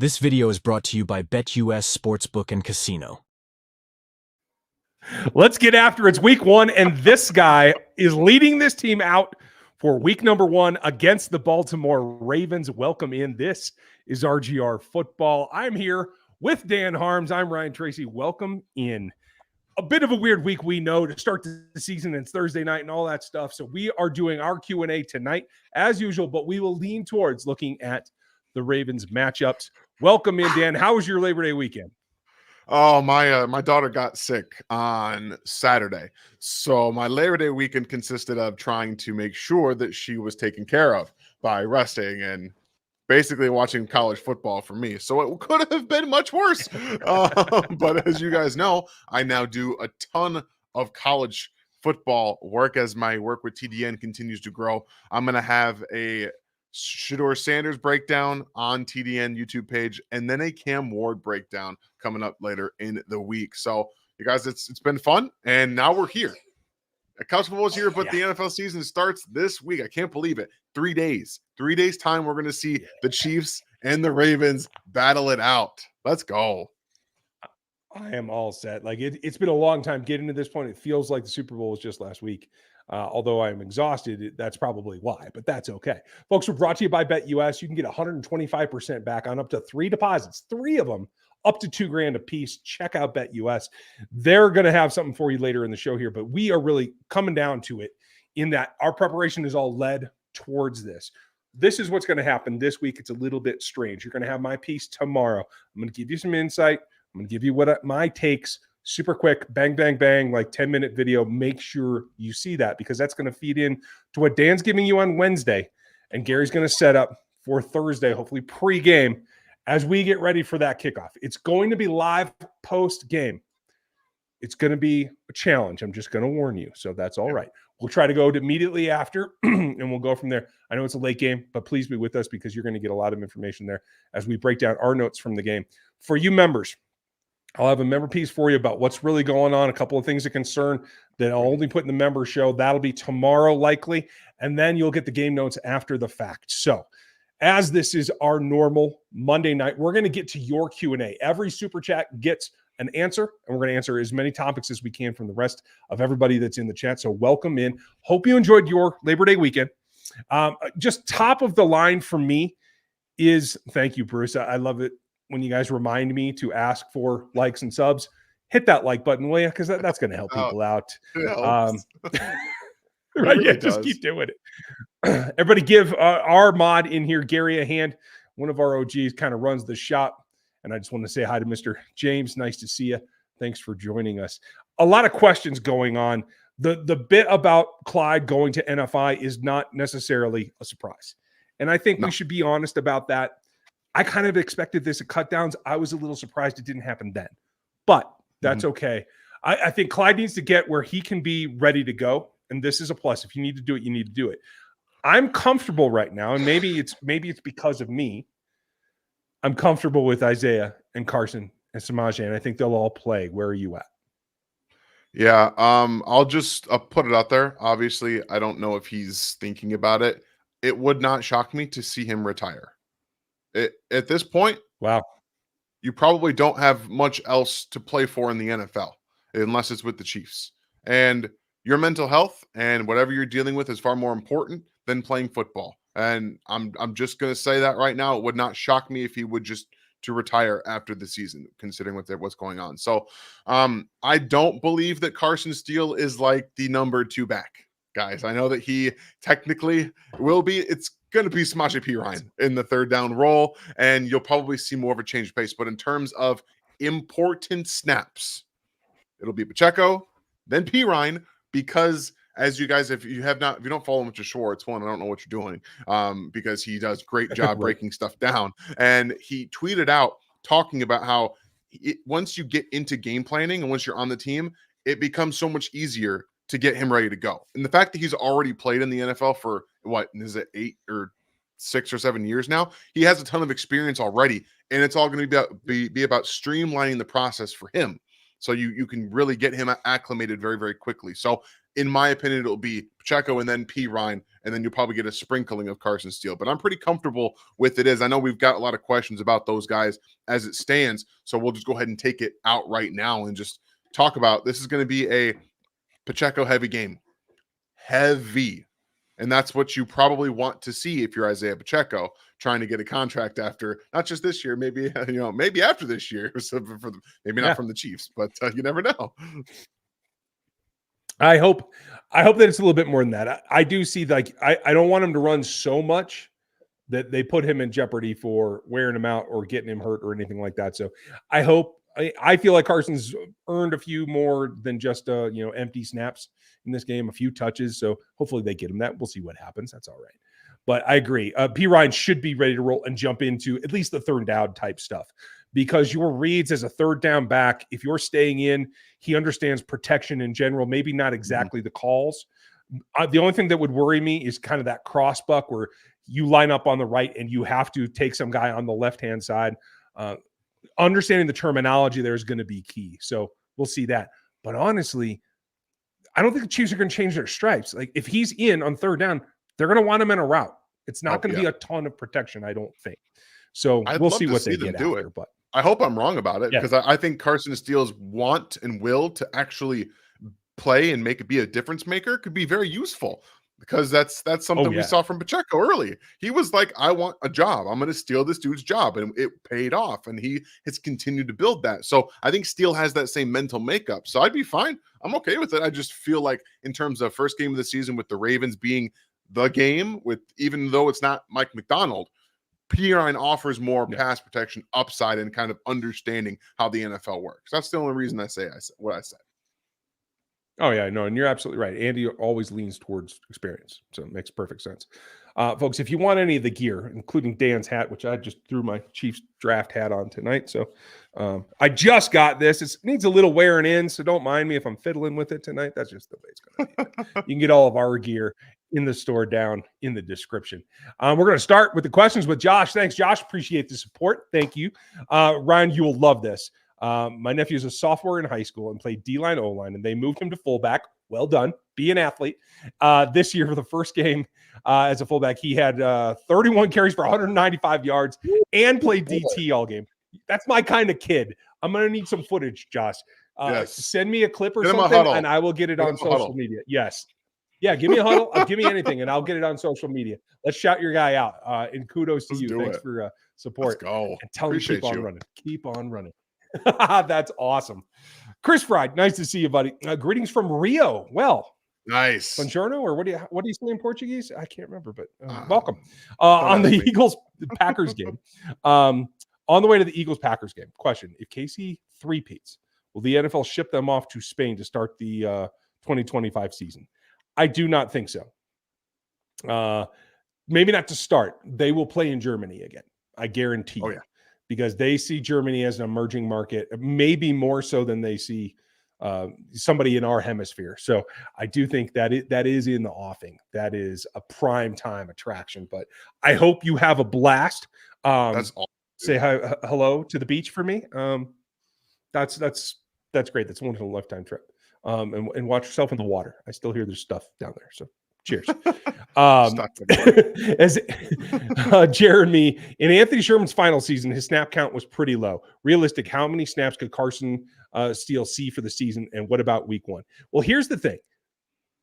This video is brought to you by BetUS Sportsbook and Casino. Let's get after it. It's week one, and this guy is leading this team out for week number one against the Baltimore Ravens. Welcome in. This is RGR Football. I'm here with Dan Harms. I'm Ryan Tracy. Welcome in. A bit of a weird week, we know, to start the season. It's Thursday night and all that stuff. So we are doing our Q&A tonight as usual, but we will lean towards looking at the Ravens matchups. Welcome in, Dan. How was your Labor Day weekend? Oh, my daughter got sick on Saturday. So my Labor Day weekend consisted of trying to make sure that she was taken care of by resting and basically watching college football for me. So it could have been much worse. But as you guys know, I now do a ton of college football work as my work with TDN continues to grow. I'm going to have a Shedeur Sanders breakdown on TDN YouTube page, and then a Cam Ward breakdown coming up later in the week. So you guys, it's been fun, and now we're here. College football is here, but the NFL season starts this week. I can't believe it. 3 days. 3 days time, we're going to see the Chiefs and the Ravens battle it out. Let's go. I am all set. Like it's been a long time getting to this point. It feels like the Super Bowl was just last week. Although I'm exhausted, that's probably why, but that's okay. Folks, we're brought to you by BetUS. You can get 125% back on up to 3 deposits, 3 of them, up to $2,000 a piece. Check out BetUS. They're going to have something for you later in the show here, but we are really coming down to it in that our preparation is all led towards this. This is what's going to happen this week. It's a little bit strange. You're going to have my piece tomorrow. I'm going to give you some insight. I'm going to give you my takes. Super quick, bang, bang, bang, like 10-minute video. Make sure you see that because that's going to feed in to what Dan's giving you on Wednesday. And Gary's going to set up for Thursday, hopefully pre-game, as we get ready for that kickoff. It's going to be live post-game. It's going to be a challenge. I'm just going to warn you. So that's all right. We'll try to go to immediately after, and we'll go from there. I know it's a late game, but please be with us because you're going to get a lot of information there as we break down our notes from the game. For you members, I'll have a member piece for you about what's really going on, a couple of things of concern that I'll only put in the member show. That'll be tomorrow likely, and then you'll get the game notes after the fact. So as this is our normal Monday night, we're going to get to your Q&A. Every super chat gets an answer, and we're going to answer as many topics as we can from the rest of everybody that's in the chat. So welcome in. Hope you enjoyed your Labor Day weekend. Just top of the line for me is, thank you, Bruce. I love it when you guys remind me to ask for likes and subs. Hit that like button, will you? Because that's going to help people out. Right? Really yeah, just keep doing it. Everybody give our mod in here, Gary, a hand. One of our OGs kind of runs the shop. And I just want to say hi to Mr. James. Nice to see you. Thanks for joining us. A lot of questions going on. The bit about Clyde going to NFI is not necessarily a surprise. And I think we should be honest about that. I kind of expected this at cutdowns. I was a little surprised it didn't happen then, but that's okay. I think Clyde needs to get where he can be ready to go. And this is a plus. If you need to do it, you need to do it. I'm comfortable right now. And maybe it's because of me. I'm comfortable with Isaiah and Carson and Samaje, and I think they'll all play. Where are you at? Yeah. I'll just put it out there. Obviously, I don't know if he's thinking about it. It would not shock me to see him retire. At this point, wow, you probably don't have much else to play for in the NFL unless it's with the Chiefs. And your mental health and whatever you're dealing with is far more important than playing football. And I'm just going to say that right now. It would not shock me if he would just to retire after the season, considering what's going on. So I don't believe that Carson Steele is like the number 2 back, guys. I know that he technically will be. It's going to be Samaje Perine in the third down role, and you'll probably see more of a change pace. But in terms of important snaps, it'll be Pacheco, then Perine, because as you guys, if you don't follow Mr. Schwartz, I don't know what you're doing, because he does great job breaking stuff down. And he tweeted out talking about how once you get into game planning and once you're on the team, it becomes so much easier to get him ready to go. And the fact that he's already played in the NFL for what is it, 8 or 6 or 7 years now, he has a ton of experience already, and it's all going to be about streamlining the process for him. So you can really get him acclimated very, very quickly. So in my opinion, it'll be Pacheco and then Pirine, and then you'll probably get a sprinkling of Carson Steele. But I'm pretty comfortable with it. I know we've got a lot of questions about those guys as it stands, so we'll just go ahead and take it out right now and just talk about this is going to be a Pacheco heavy game. Heavy. And that's what you probably want to see if you're Isaiah Pacheco trying to get a contract after not just this year, maybe maybe after this year, so maybe not from the Chiefs, but you never know. I hope that it's a little bit more than that. I do see, like, I don't want him to run so much that they put him in jeopardy for wearing him out or getting him hurt or anything like that. So I feel like Carson's earned a few more than just empty snaps in this game, a few touches. So hopefully they get him that. We'll see what happens. That's all right. But I agree. Pirine should be ready to roll and jump into at least the third down type stuff, because your reads as a third down back, if you're staying in, he understands protection in general, maybe not exactly the calls. The only thing that would worry me is kind of that cross buck where you line up on the right and you have to take some guy on the left-hand side. Understanding the terminology there is going to be key. So we'll see that. But honestly, I don't think the Chiefs are going to change their stripes. Like, if he's in on third down, they're going to want him in a route. It's not going to be a ton of protection, I don't think. So we'll see what they get after. But I hope I'm wrong about it, because I think Carson Steele's want and will to actually play and be a difference maker could be very useful, because that's something we saw from Pacheco early. He was like, I want a job. I'm going to steal this dude's job. And it paid off. And he has continued to build that. So I think Steele has that same mental makeup. So I'd be fine. I'm okay with it. I just feel like in terms of first game of the season with the Ravens being the game, with even though it's not Mike McDonald, Pirine offers more pass protection upside and kind of understanding how the NFL works. That's the only reason I say what I said. Oh, yeah, no, and you're absolutely right. Andy always leans towards experience, so it makes perfect sense. Folks, if you want any of the gear, including Dan's hat, which I just threw my Chiefs draft hat on tonight, so I just got this. It needs a little wearing in, so don't mind me if I'm fiddling with it tonight. That's just the way it's going to be. You can get all of our gear in the store down in the description. We're going to start with the questions with Josh. Thanks, Josh. Appreciate the support. Thank you. Ryan, you will love this. My nephew is a sophomore in high school and played D-line, O-line, and they moved him to fullback. Well done. Be an athlete. This year for the first game as a fullback, he had 31 carries for 195 yards and played DT all game. That's my kind of kid. I'm going to need some footage, Josh. Send me a clip or something, and I will get it on social media. Yes. Yeah, give me a huddle. Give me anything, and I'll get it on social media. Let's shout your guy out. And kudos to you. Thanks for support. Let's go. And tell him to keep on running. Keep on running. That's awesome. Chris Fried, nice to see you, buddy. Greetings from Rio. Well, nice. Buongiorno, or what do you say in Portuguese? I can't remember, but welcome on the Eagles-Packers game. On the way to the Eagles-Packers game, question: if KC three-peats, will the NFL ship them off to Spain to start the 2025 season? I do not think so. Maybe not to start. They will play in Germany again. I guarantee you. Because they see Germany as an emerging market, maybe more so than they see somebody in our hemisphere. So I do think that is in the offing. That is a prime time attraction. But I hope you have a blast. That's awesome. Say hello to the beach for me. That's great. That's a once in a lifetime trip. And watch yourself in the water. I still hear there's stuff down there. So cheers. As Jeremy, in Anthony Sherman's final season, his snap count was pretty low. Realistic, how many snaps could Carson Steele see for the season? And what about week one? Well, here's the thing.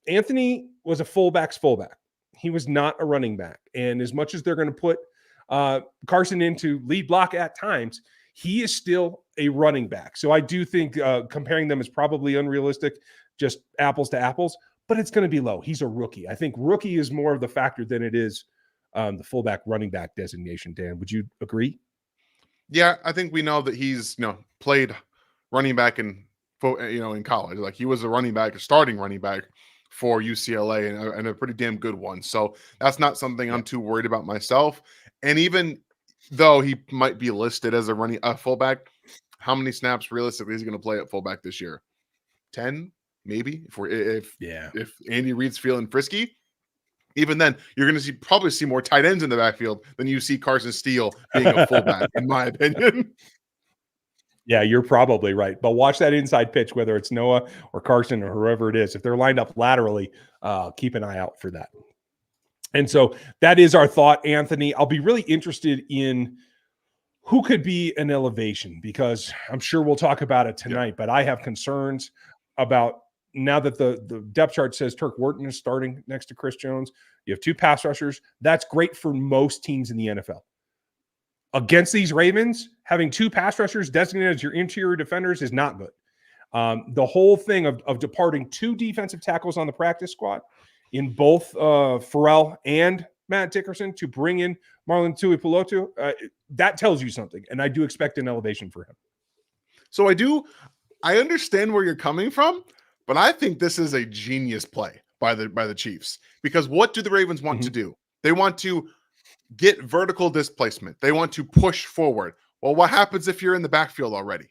Anthony was a fullback's fullback. He was not a running back. And as much as they're going to put Carson into lead block at times, he is still a running back. So I do think comparing them is probably unrealistic, just apples to apples. But it's going to be low. He's a rookie. I think rookie is more of the factor than it is the fullback running back designation. Dan, would you agree? Yeah, I think we know that he's played running back in college. Like, he was a starting running back for UCLA and a pretty damn good one. So that's not something I'm too worried about myself. And even though he might be listed as a fullback, how many snaps realistically is he going to play at fullback this year? 10? Maybe if Andy Reid's feeling frisky, even then you're going to probably see more tight ends in the backfield than you see Carson Steele being a fullback, in my opinion. Yeah, you're probably right. But watch that inside pitch, whether it's Noah or Carson or whoever it is. If they're lined up laterally, keep an eye out for that. And so that is our thought, Anthony. I'll be really interested in who could be an elevation, because I'm sure we'll talk about it tonight, but I have concerns about now that the depth chart says Turk Wharton is starting next to Chris Jones. You have two pass rushers. That's great for most teams in the NFL. Against these Ravens, having two pass rushers designated as your interior defenders is not good. The whole thing of departing two defensive tackles on the practice squad in both Farrell and Matt Dickerson to bring in Marlon Tuipulotu, that tells you something, and I do expect an elevation for him. So I understand where you're coming from, but I think this is a genius play by the Chiefs, because what do the Ravens want to do? They want to get vertical displacement. They want to push forward. Well, what happens if you're in the backfield already?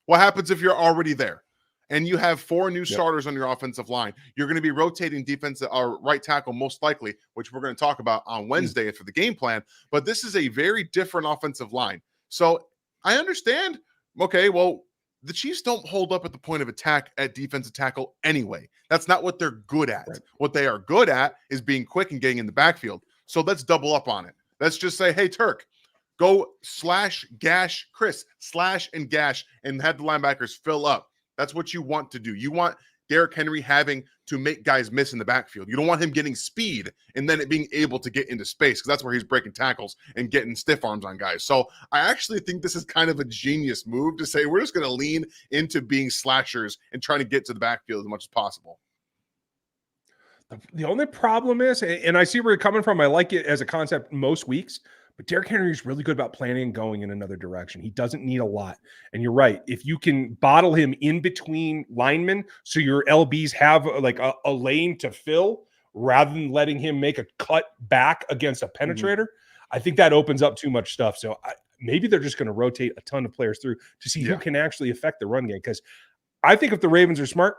What happens if you're already there? And you have four new starters on your offensive line. You're going to be rotating defense or right tackle most likely, which we're going to talk about on Wednesday for the game plan. But this is a very different offensive line. So I understand. Okay, well, the Chiefs don't hold up at the point of attack at defensive tackle anyway. That's not what they're good at. Right. What they are good at is being quick and getting in the backfield. So let's double up on it. Let's just say, hey, Turk, go slash gash Chris, slash and gash, and have the linebackers fill up. That's what you want to do. You want Derrick Henry having to make guys miss in the backfield. You don't want him getting speed and then it being able to get into space, because that's where he's breaking tackles and getting stiff arms on guys. So I actually think this is kind of a genius move to say we're just going to lean into being slashers and trying to get to the backfield as much as possible. The only problem is, and I see where you're coming from, I like it as a concept most weeks, but Derrick Henry is really good about planning and going in another direction. He doesn't need a lot. And you're right. If you can bottle him in between linemen so your LBs have like a lane to fill rather than letting him make a cut back against a penetrator, I think that opens up too much stuff. So maybe they're just going to rotate a ton of players through to see who can actually affect the run game. Because I think if the Ravens are smart,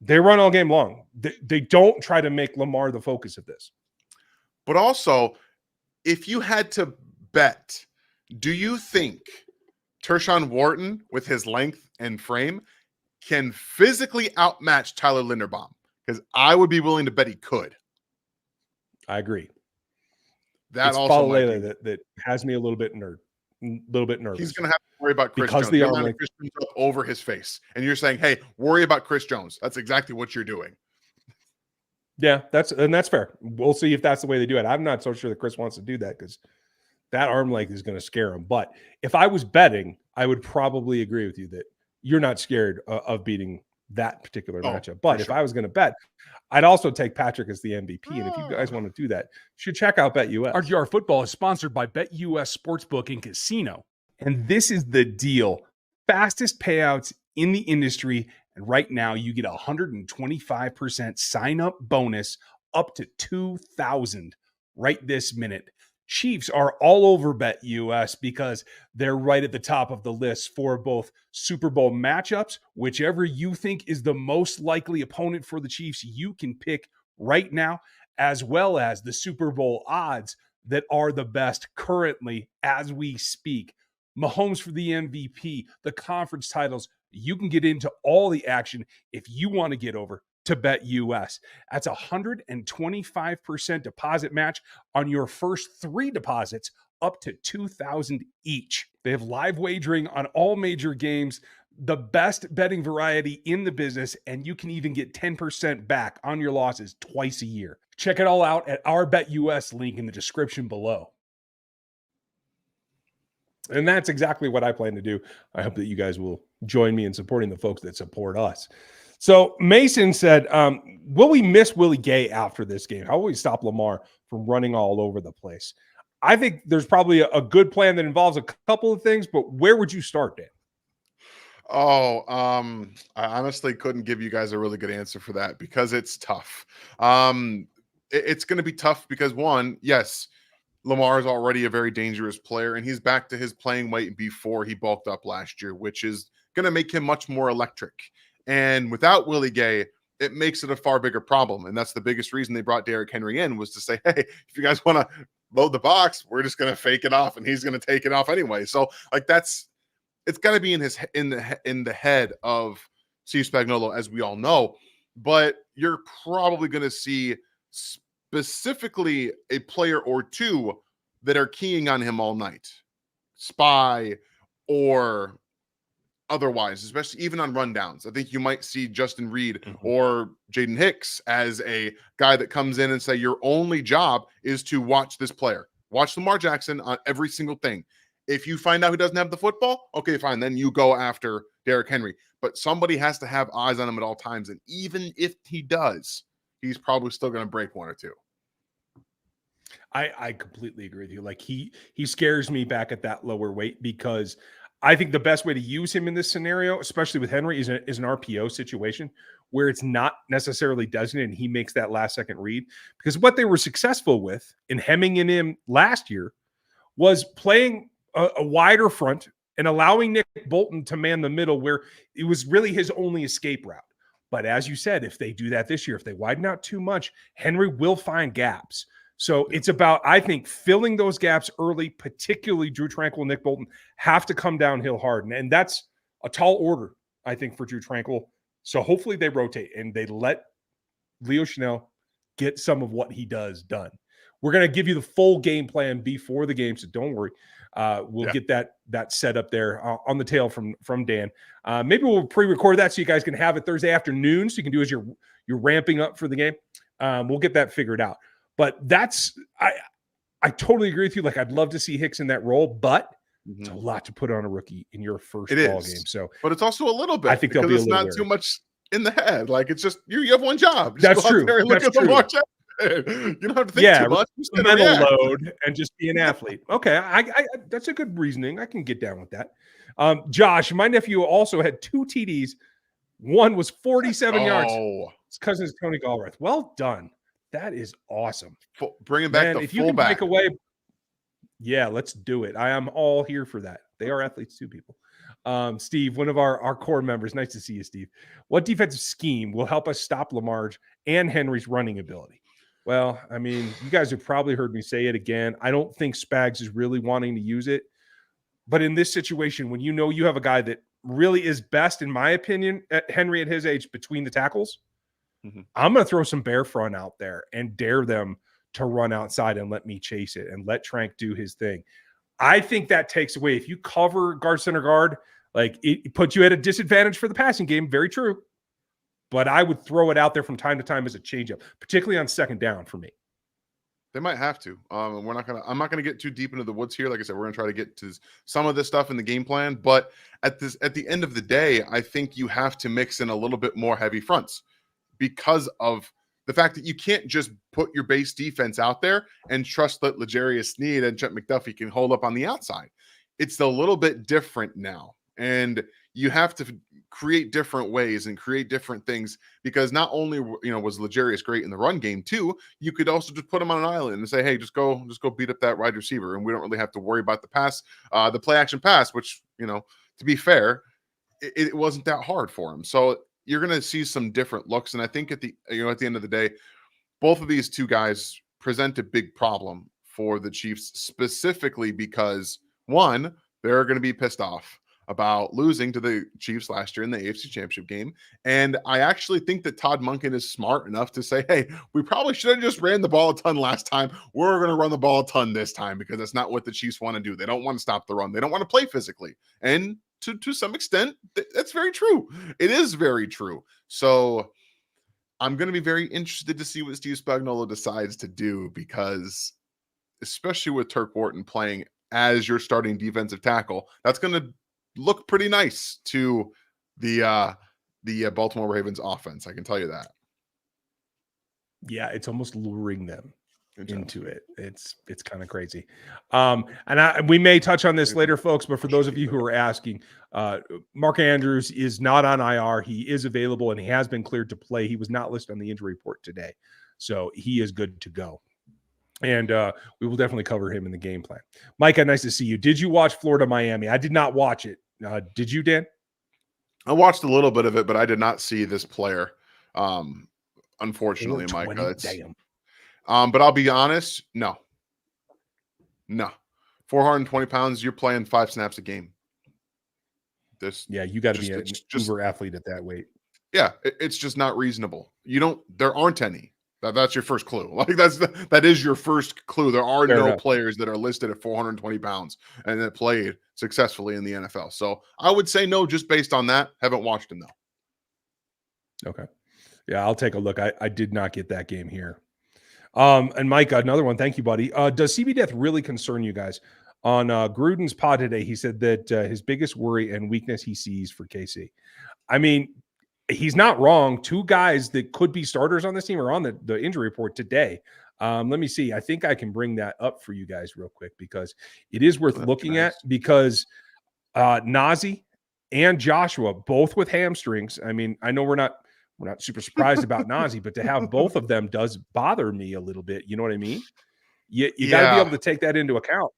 they run all game long. They don't try to make Lamar the focus of this. But also, if you had to bet, do you think Tershawn Wharton, with his length and frame, can physically outmatch Tyler Linderbaum? Because I would be willing to bet he could. I agree. It's also that has me a little bit nervous. He's going to have to worry about Chris Jones. The arm Chris Jones up over his face, and you're saying, "Hey, worry about Chris Jones." That's exactly what you're doing. Yeah, that's fair. We'll see if that's the way they do it. I'm not so sure that Chris wants to do that, because that arm length is going to scare him. But if I was betting, I would probably agree with you that you're not scared of beating that particular matchup. But if I was going to bet, I'd also take Patrick as the MVP. And if you guys want to do that, you should check out BetUS. RGR Football is sponsored by BetUS Sportsbook and Casino. And this is the deal. Fastest payouts in the industry. And right now you get 125% sign up bonus up to $2,000 right this minute. Chiefs are all over BetUS because they're right at the top of the list for both Super Bowl matchups. Whichever you think is the most likely opponent for the Chiefs, you can pick right now, as well as the Super Bowl odds that are the best currently as we speak. Mahomes for the MVP, the conference titles. You can get into all the action if you want to get over to BetUS. That's 125% deposit match on your first 3 deposits up to $2,000 each. They have live wagering on all major games, the best betting variety in the business, and you can even get 10% back on your losses twice a year. Check it all out at our BetUS link in the description below. And that's exactly what I plan to do. I hope that you guys will join me in supporting the folks that support us. So Mason said, will we miss Willie Gay after this game? How will we stop Lamar from running all over the place? I think there's probably a good plan that involves a couple of things, but where would you start, Dan? I honestly couldn't give you guys a really good answer for that, because it's tough. It's going to be tough because, one, yes, Lamar is already a very dangerous player, and he's back to his playing weight before he bulked up last year, which is going to make him much more electric. And without Willie Gay, it makes it a far bigger problem. And that's the biggest reason they brought Derrick Henry in, was to say, hey, if you guys want to load the box, we're just going to fake it off, and he's going to take it off anyway. So, like, that's it's got to be in the head of Steve Spagnuolo, as we all know. But you're probably going to see specifically a player or two that are keying on him all night, spy or otherwise, especially even on rundowns. I think you might see Justin Reed or Jaden Hicks as a guy that comes in and say, your only job is to watch this player. Watch Lamar Jackson on every single thing. If you find out he doesn't have the football, okay, fine. Then you go after Derrick Henry. But somebody has to have eyes on him at all times. And even if he does, he's probably still going to break one or two. I completely agree with you. Like he scares me back at that lower weight, because I think the best way to use him in this scenario, especially with Henry, is an RPO situation where it's not necessarily designated and he makes that last second read. Because what they were successful with in hemming in him last year was playing a wider front and allowing Nick Bolton to man the middle, where it was really his only escape route. But as you said, if they do that this year, if they widen out too much, Henry will find gaps. So it's about, I think, filling those gaps early, particularly Drew Tranquill, Nick Bolton, have to come downhill hard. And that's a tall order, I think, for Drew Tranquill. So hopefully they rotate and they let Leo Chanel get some of what he does done. We're going to give you the full game plan before the game, so don't worry. We'll get that set up there on the tail from Dan. Maybe we'll pre-record that so you guys can have it Thursday afternoon, so you can do as you're ramping up for the game. We'll get that figured out. But that's I totally agree with you. Like, I'd love to see Hicks in that role, but it's a lot to put on a rookie in your first ball game. So, but it's also a little bit. I think there'll be a it's little not wary. Too much in the head. Like, it's just you have one job. Just That's go out true. there and look That's at true. the you don't have to think too much. The mental load and just be an athlete. Okay, I that's a good reasoning. I can get down with that. Josh, my nephew also had 2 TDs. One was 47 yards. His cousin is Tony Galbraith. Well done. That is awesome. Bringing back the if you can break away, yeah, let's do it. I am all here for that. They are athletes too, people. Steve, one of our core members. Nice to see you, Steve. What defensive scheme will help us stop Lamar and Henry's running ability? Well, I mean, you guys have probably heard me say it again. I don't think Spags is really wanting to use it. But in this situation, when you know you have a guy that really is best, in my opinion, at Henry at his age, between the tackles, I'm going to throw some bear front out there and dare them to run outside and let me chase it and let Trank do his thing. I think that takes away. If you cover guard, center guard, like it puts you at a disadvantage for the passing game. Very true. But I would throw it out there from time to time as a changeup, particularly on second down for me. They might have to. I'm not gonna get too deep into the woods here. Like I said, we're gonna try to get to some of this stuff in the game plan. But at the end of the day, I think you have to mix in a little bit more heavy fronts, because of the fact that you can't just put your base defense out there and trust that L'Jarius Sneed and Trent McDuffie can hold up on the outside. It's a little bit different now. And you have to create different ways and create different things, because not only was L'Jarius great in the run game too, you could also just put him on an island and say, hey, just go beat up that wide receiver, and we don't really have to worry about the pass, the play action pass, which, to be fair, it wasn't that hard for him. So you're going to see some different looks. And I think at the end of the day, both of these two guys present a big problem for the Chiefs, specifically because, one, they're going to be pissed off about losing to the Chiefs last year in the AFC Championship game. And I actually think that Todd Monken is smart enough to say, hey, we probably should have just ran the ball a ton last time. We're going to run the ball a ton this time, because that's not what the Chiefs want to do. They don't want to stop the run. They don't want to play physically. And to some extent, that's very true. It is very true. So I'm going to be very interested to see what Steve Spagnuolo decides to do, because especially with Turk Wharton playing as your starting defensive tackle, that's going to look pretty nice to the Baltimore Ravens offense. I can tell you that. Yeah, it's almost luring them into it. It's kind of crazy. And we may touch on this later, folks, but for those of you who are asking, Mark Andrews is not on IR. He is available and he has been cleared to play. He was not listed on the injury report today, so he is good to go. And we will definitely cover him in the game plan. Micah, nice to see you. Did you watch Florida Miami? I did not watch it. Did you, Dan? I watched a little bit of it, but I did not see this player. Unfortunately, Micah. Damn. But I'll be honest, no. 420 pounds, you're playing 5 snaps a game. This Yeah, you got to just be an it's just uber athlete at that weight. yeah, it's just not reasonable. There aren't any. That's your first clue. Like that is your first clue. There are Fair no enough. players that are listed at 420 pounds and that played successfully in the NFL. So I would say no, just based on that. Haven't watched him though. Okay. Yeah, I'll take a look. I did not get that game here. And Mike, another one. Thank you, buddy. Does CB death really concern you guys? On Gruden's pod today, he said that his biggest worry and weakness he sees for KC. I mean, he's not wrong. Two guys that could be starters on this team are on the injury report today. Let me see. I think I can bring that up for you guys real quick because it is worth That'd be looking nice. at because Nazi and Joshua both with hamstrings. I mean, I know we're not super surprised about Nazi, but to have both of them does bother me a little bit. You know what I mean? You got to be Yeah. able to take that into account.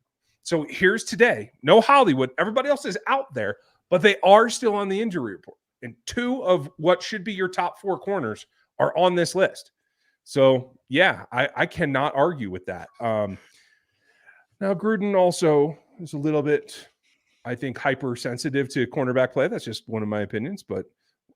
So here's today. No Hollywood. Everybody else is out there, but they are still on the injury report. And two of what should be your top four corners are on this list. So yeah, I cannot argue with that. Now Gruden also is a little bit, I think, hypersensitive to cornerback play. That's just one of my opinions, but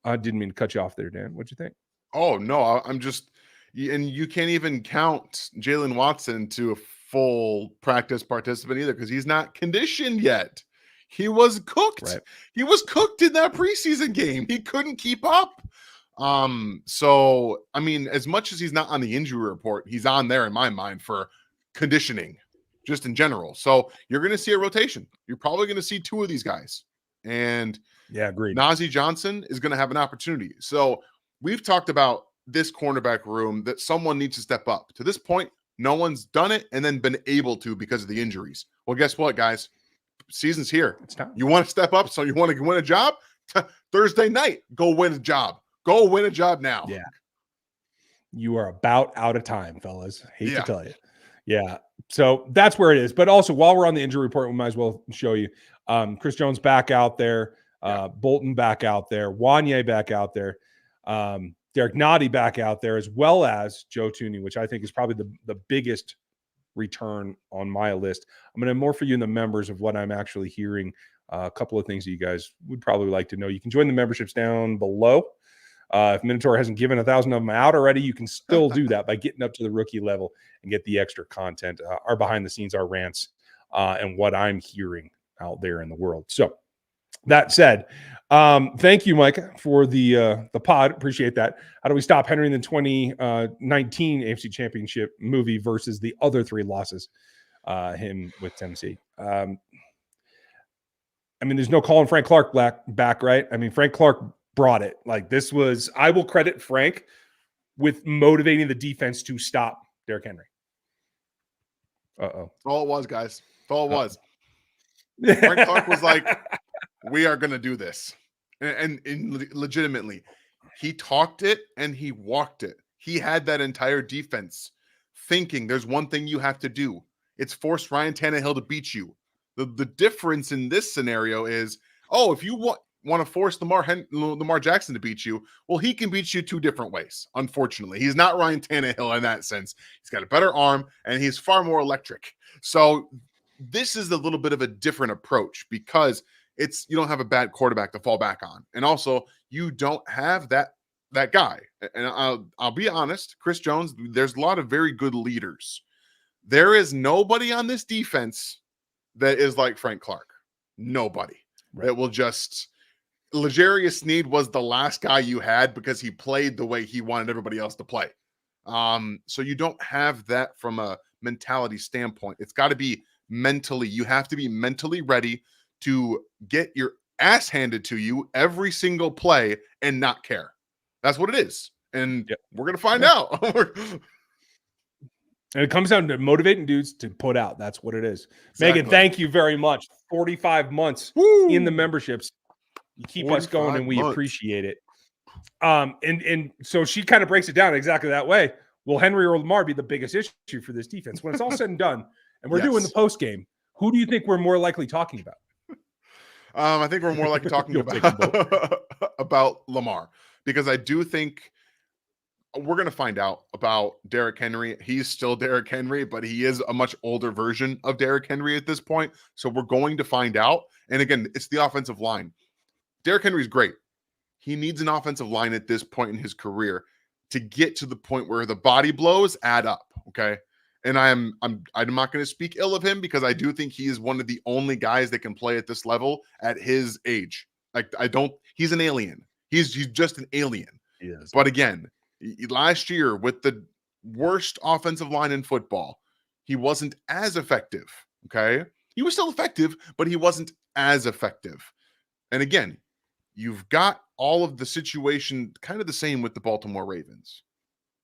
I didn't mean to cut you off there, Dan. What'd you think? Oh no, I'm just, and you can't even count Jalen Watson to a full practice participant either because he's not conditioned yet. He was cooked. Right. He was cooked in that preseason game. He couldn't keep up. So I mean, as much as he's not on the injury report, he's on there in my mind for conditioning, just in general. So you're going to see a rotation. You're probably going to see two of these guys, and Yeah, agreed. Najee Johnson is going to have an opportunity. So we've talked about this cornerback room that someone needs to step up. To this point, no one's done it and then been able to because of the injuries. Well, guess what, guys? Season's here. It's time. You want to step up, so you want to win a job? Thursday night, go win a job. Go win a job now. Yeah. You are about out of time, fellas. Hate to tell you. Yeah. So that's where it is. But also, while we're on the injury report, we might as well show you. Chris Jones back out there. Bolton back out there. Wanye back out there. Derek Nottie back out there, as well as Joe Tooney, which I think is probably the biggest return on my list. I'm going to have more for you in the members of what I'm actually hearing. A couple of things that you guys would probably like to know. You can join the memberships down below. If Minotaur hasn't given 1,000 of them out already, you can still do that by getting up to the rookie level and get the extra content, our behind the scenes, our rants, and what I'm hearing out there in the world. So that said, thank you, Mike, for the pod. Appreciate that. How do we stop Henry in the 2019 AFC Championship movie versus the other three losses, him with Tennessee? I mean, there's no calling Frank Clark back, right? I mean, Frank Clark brought it. Like this was, I will credit Frank with motivating the defense to stop Derrick Henry. That's all it was, guys. That's all it was. Frank Clark was like, we are going to do this. And legitimately, he talked it and he walked it. He had that entire defense thinking there's one thing you have to do. It's force Ryan Tannehill to beat you. The difference in this scenario is, if you want to force Lamar Jackson to beat you, well, he can beat you two different ways. Unfortunately, he's not Ryan Tannehill in that sense. He's got a better arm and he's far more electric. So this is a little bit of a different approach because you don't have a bad quarterback to fall back on, and also you don't have that guy. And I'll be honest, Chris Jones. There's a lot of very good leaders. There is nobody on this defense that is like Frank Clark. Nobody. Right. That will just. L'Jarius Sneed was the last guy you had because he played the way he wanted everybody else to play. So you don't have that from a mentality standpoint. It's got to be mentally. You have to be mentally ready to get your ass handed to you every single play and not care. That's what it is. And we're going to find out. And it comes down to motivating dudes to put out. That's what it is. Exactly. Megan, thank you very much. 45 months in the memberships. You keep us going and we appreciate it. And so she kind of breaks it down exactly that way. Will Henry or Lamar be the biggest issue for this defense? When it's all said and done and we're doing the post game, who do you think we're more likely talking about? I think we're more likely talking about Lamar, because I do think we're going to find out about Derrick Henry. He's still Derrick Henry, but he is a much older version of Derrick Henry at this point. So we're going to find out. And again, it's the offensive line. Derrick Henry's great. He needs an offensive line at this point in his career to get to the point where the body blows add up. Okay. And I'm not going to speak ill of him because I do think he is one of the only guys that can play at this level at his age. Like he's an alien. He's just an alien. Yes. But again, last year with the worst offensive line in football, he wasn't as effective. Okay. He was still effective, but he wasn't as effective. And again, you've got all of the situation kind of the same with the Baltimore Ravens.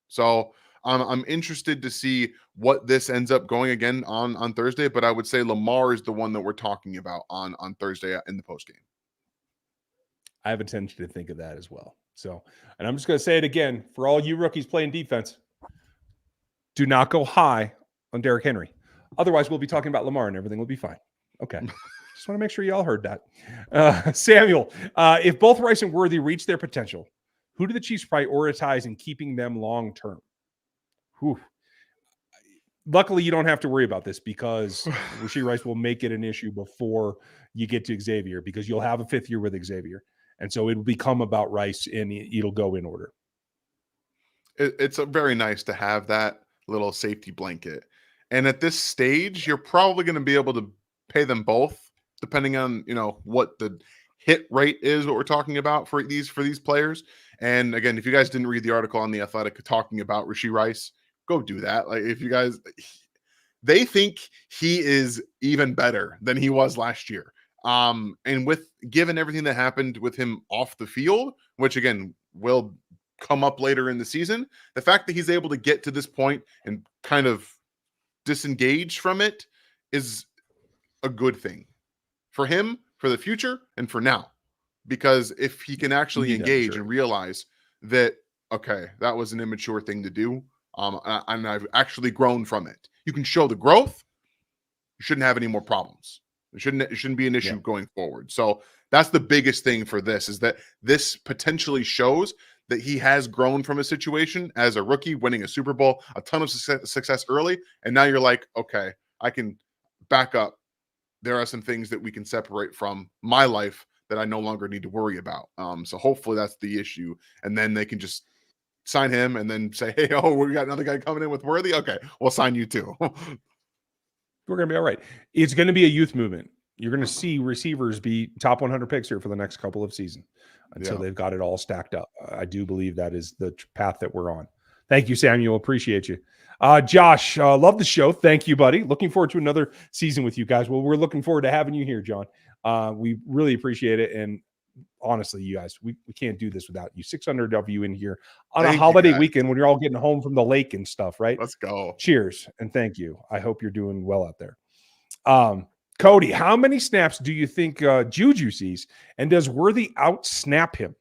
So I'm interested to see what this ends up going again on Thursday, but I would say Lamar is the one that we're talking about on Thursday in the postgame. I have a tendency to think of that as well. So, and I'm just going to say it again for all you rookies playing defense, do not go high on Derrick Henry. Otherwise, we'll be talking about Lamar and everything will be fine. Okay. Just want to make sure y'all heard that. Samuel, if both Rice and Worthy reach their potential, who do the Chiefs prioritize in keeping them long-term? Whew. Luckily, you don't have to worry about this because Rashee Rice will make it an issue before you get to Xavier because you'll have a fifth year with Xavier. And so it will become about Rice and it'll go in order. It's very nice to have that little safety blanket. And at this stage, you're probably going to be able to pay them both, depending on, what the hit rate is, what we're talking about for these players. And again, if you guys didn't read the article on The Athletic talking about Rashee Rice, go do that. Like if you guys, they think he is even better than he was last year. And given everything that happened with him off the field, which again will come up later in the season, the fact that he's able to get to this point and kind of disengage from it is a good thing for him, for the future, and for now. Because if he can actually engage and realize that, okay, that was an immature thing to do, and I've actually grown from it. You can show the growth. You shouldn't have any more problems. It shouldn't be an issue going forward. So that's the biggest thing for this is that this potentially shows that he has grown from a situation as a rookie, winning a Super Bowl, a ton of success early. And now you're like, okay, I can back up. There are some things that we can separate from my life that I no longer need to worry about. So hopefully that's the issue. And then they can just sign him and then say, hey, we got another guy coming in with Worthy. Okay, we'll sign you too. We're going to be all right. It's going to be a youth movement. You're going to see receivers be top 100 picks here for the next couple of seasons until they've got it all stacked up. I do believe that is the path that we're on. Thank you, Samuel. Appreciate you. Josh, love the show. Thank you, buddy. Looking forward to another season with you guys. Well, we're looking forward to having you here, John. We really appreciate it. And honestly, you guys, we can't do this without you. 600 of you in here on a holiday weekend when you're all getting home from the lake and stuff, right? Let's go. Cheers. And thank you. I hope you're doing well out there. Cody, how many snaps do you think Juju sees? And does Worthy out-snap him?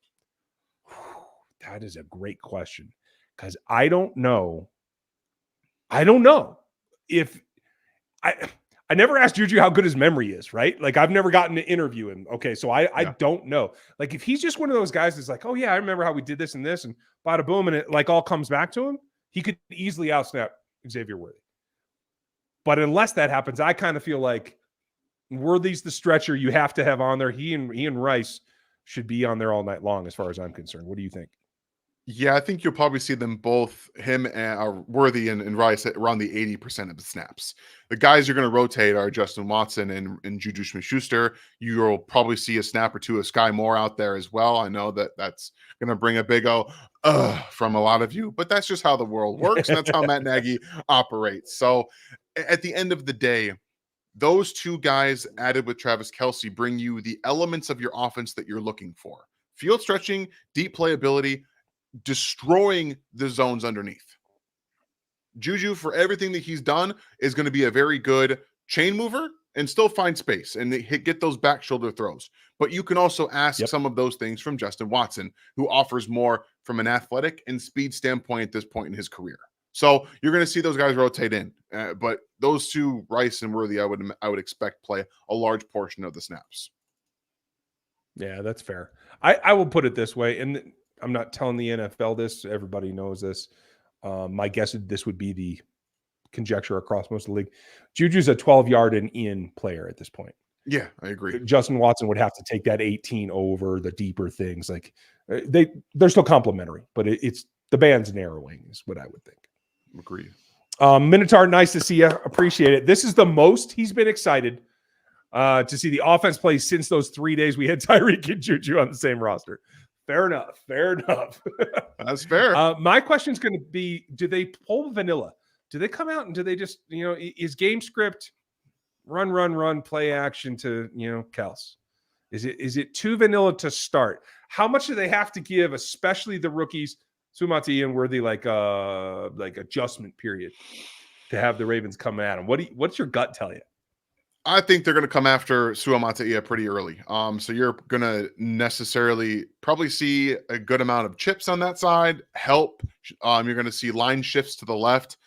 That is a great question because I don't know. If I never asked Juju how good his memory is, right? Like I've never gotten to interview him. Okay, so I don't know. Like if he's just one of those guys that's like, oh yeah, I remember how we did this and this and bada boom, and it like all comes back to him, he could easily out-snap Xavier Worthy. But unless that happens, I kind of feel like Worthy's the stretcher you have to have on there. He and Rice should be on there all night long, as far as I'm concerned. What do you think? Yeah, I think you'll probably see them both, him and Worthy and Rice, at around the 80% of the snaps. The guys you're going to rotate are Justin Watson and Juju Smith-Schuster. You'll probably see a snap or two of Sky Moore out there as well. I know that's going to bring a big from a lot of you, but that's just how the world works. And that's how Matt Nagy operates. So at the end of the day, those two guys added with Travis Kelce bring you the elements of your offense that you're looking for. Field stretching, deep playability, destroying the zones underneath. Juju, for everything that he's done, is going to be a very good chain mover and still find space and get those back shoulder throws. But you can also ask some of those things from Justin Watson, who offers more from an athletic and speed standpoint at this point in his career. So you're going to see those guys rotate in, but those two, Rice and Worthy, I would expect play a large portion of the snaps. Yeah, that's fair. I will put it this way, and I'm not telling the NFL this. Everybody knows this. My guess is this would be the conjecture across most of the league. Juju's a 12-yard and in player at this point. Yeah, I agree. Justin Watson would have to take that 18 over the deeper things. Like they're still complementary, but it's the band's narrowing is what I would think. Agreed. Minotaur, nice to see you. Appreciate it. This is the most he's been excited to see the offense play since those 3 days we had Tyreek and Juju on the same roster. Fair enough. Fair enough. That's fair. My question is going to be, do they pull vanilla? Do they come out and do they just, is game script run, play action to, Kels? Is it too vanilla to start? How much do they have to give, especially the rookies, Sumati and Worthy, like adjustment period to have the Ravens come at them? What's your gut tell you? I think they're going to come after Suamataia pretty early. So you're going to necessarily probably see a good amount of chips on that side, help. You're going to see line shifts to the left.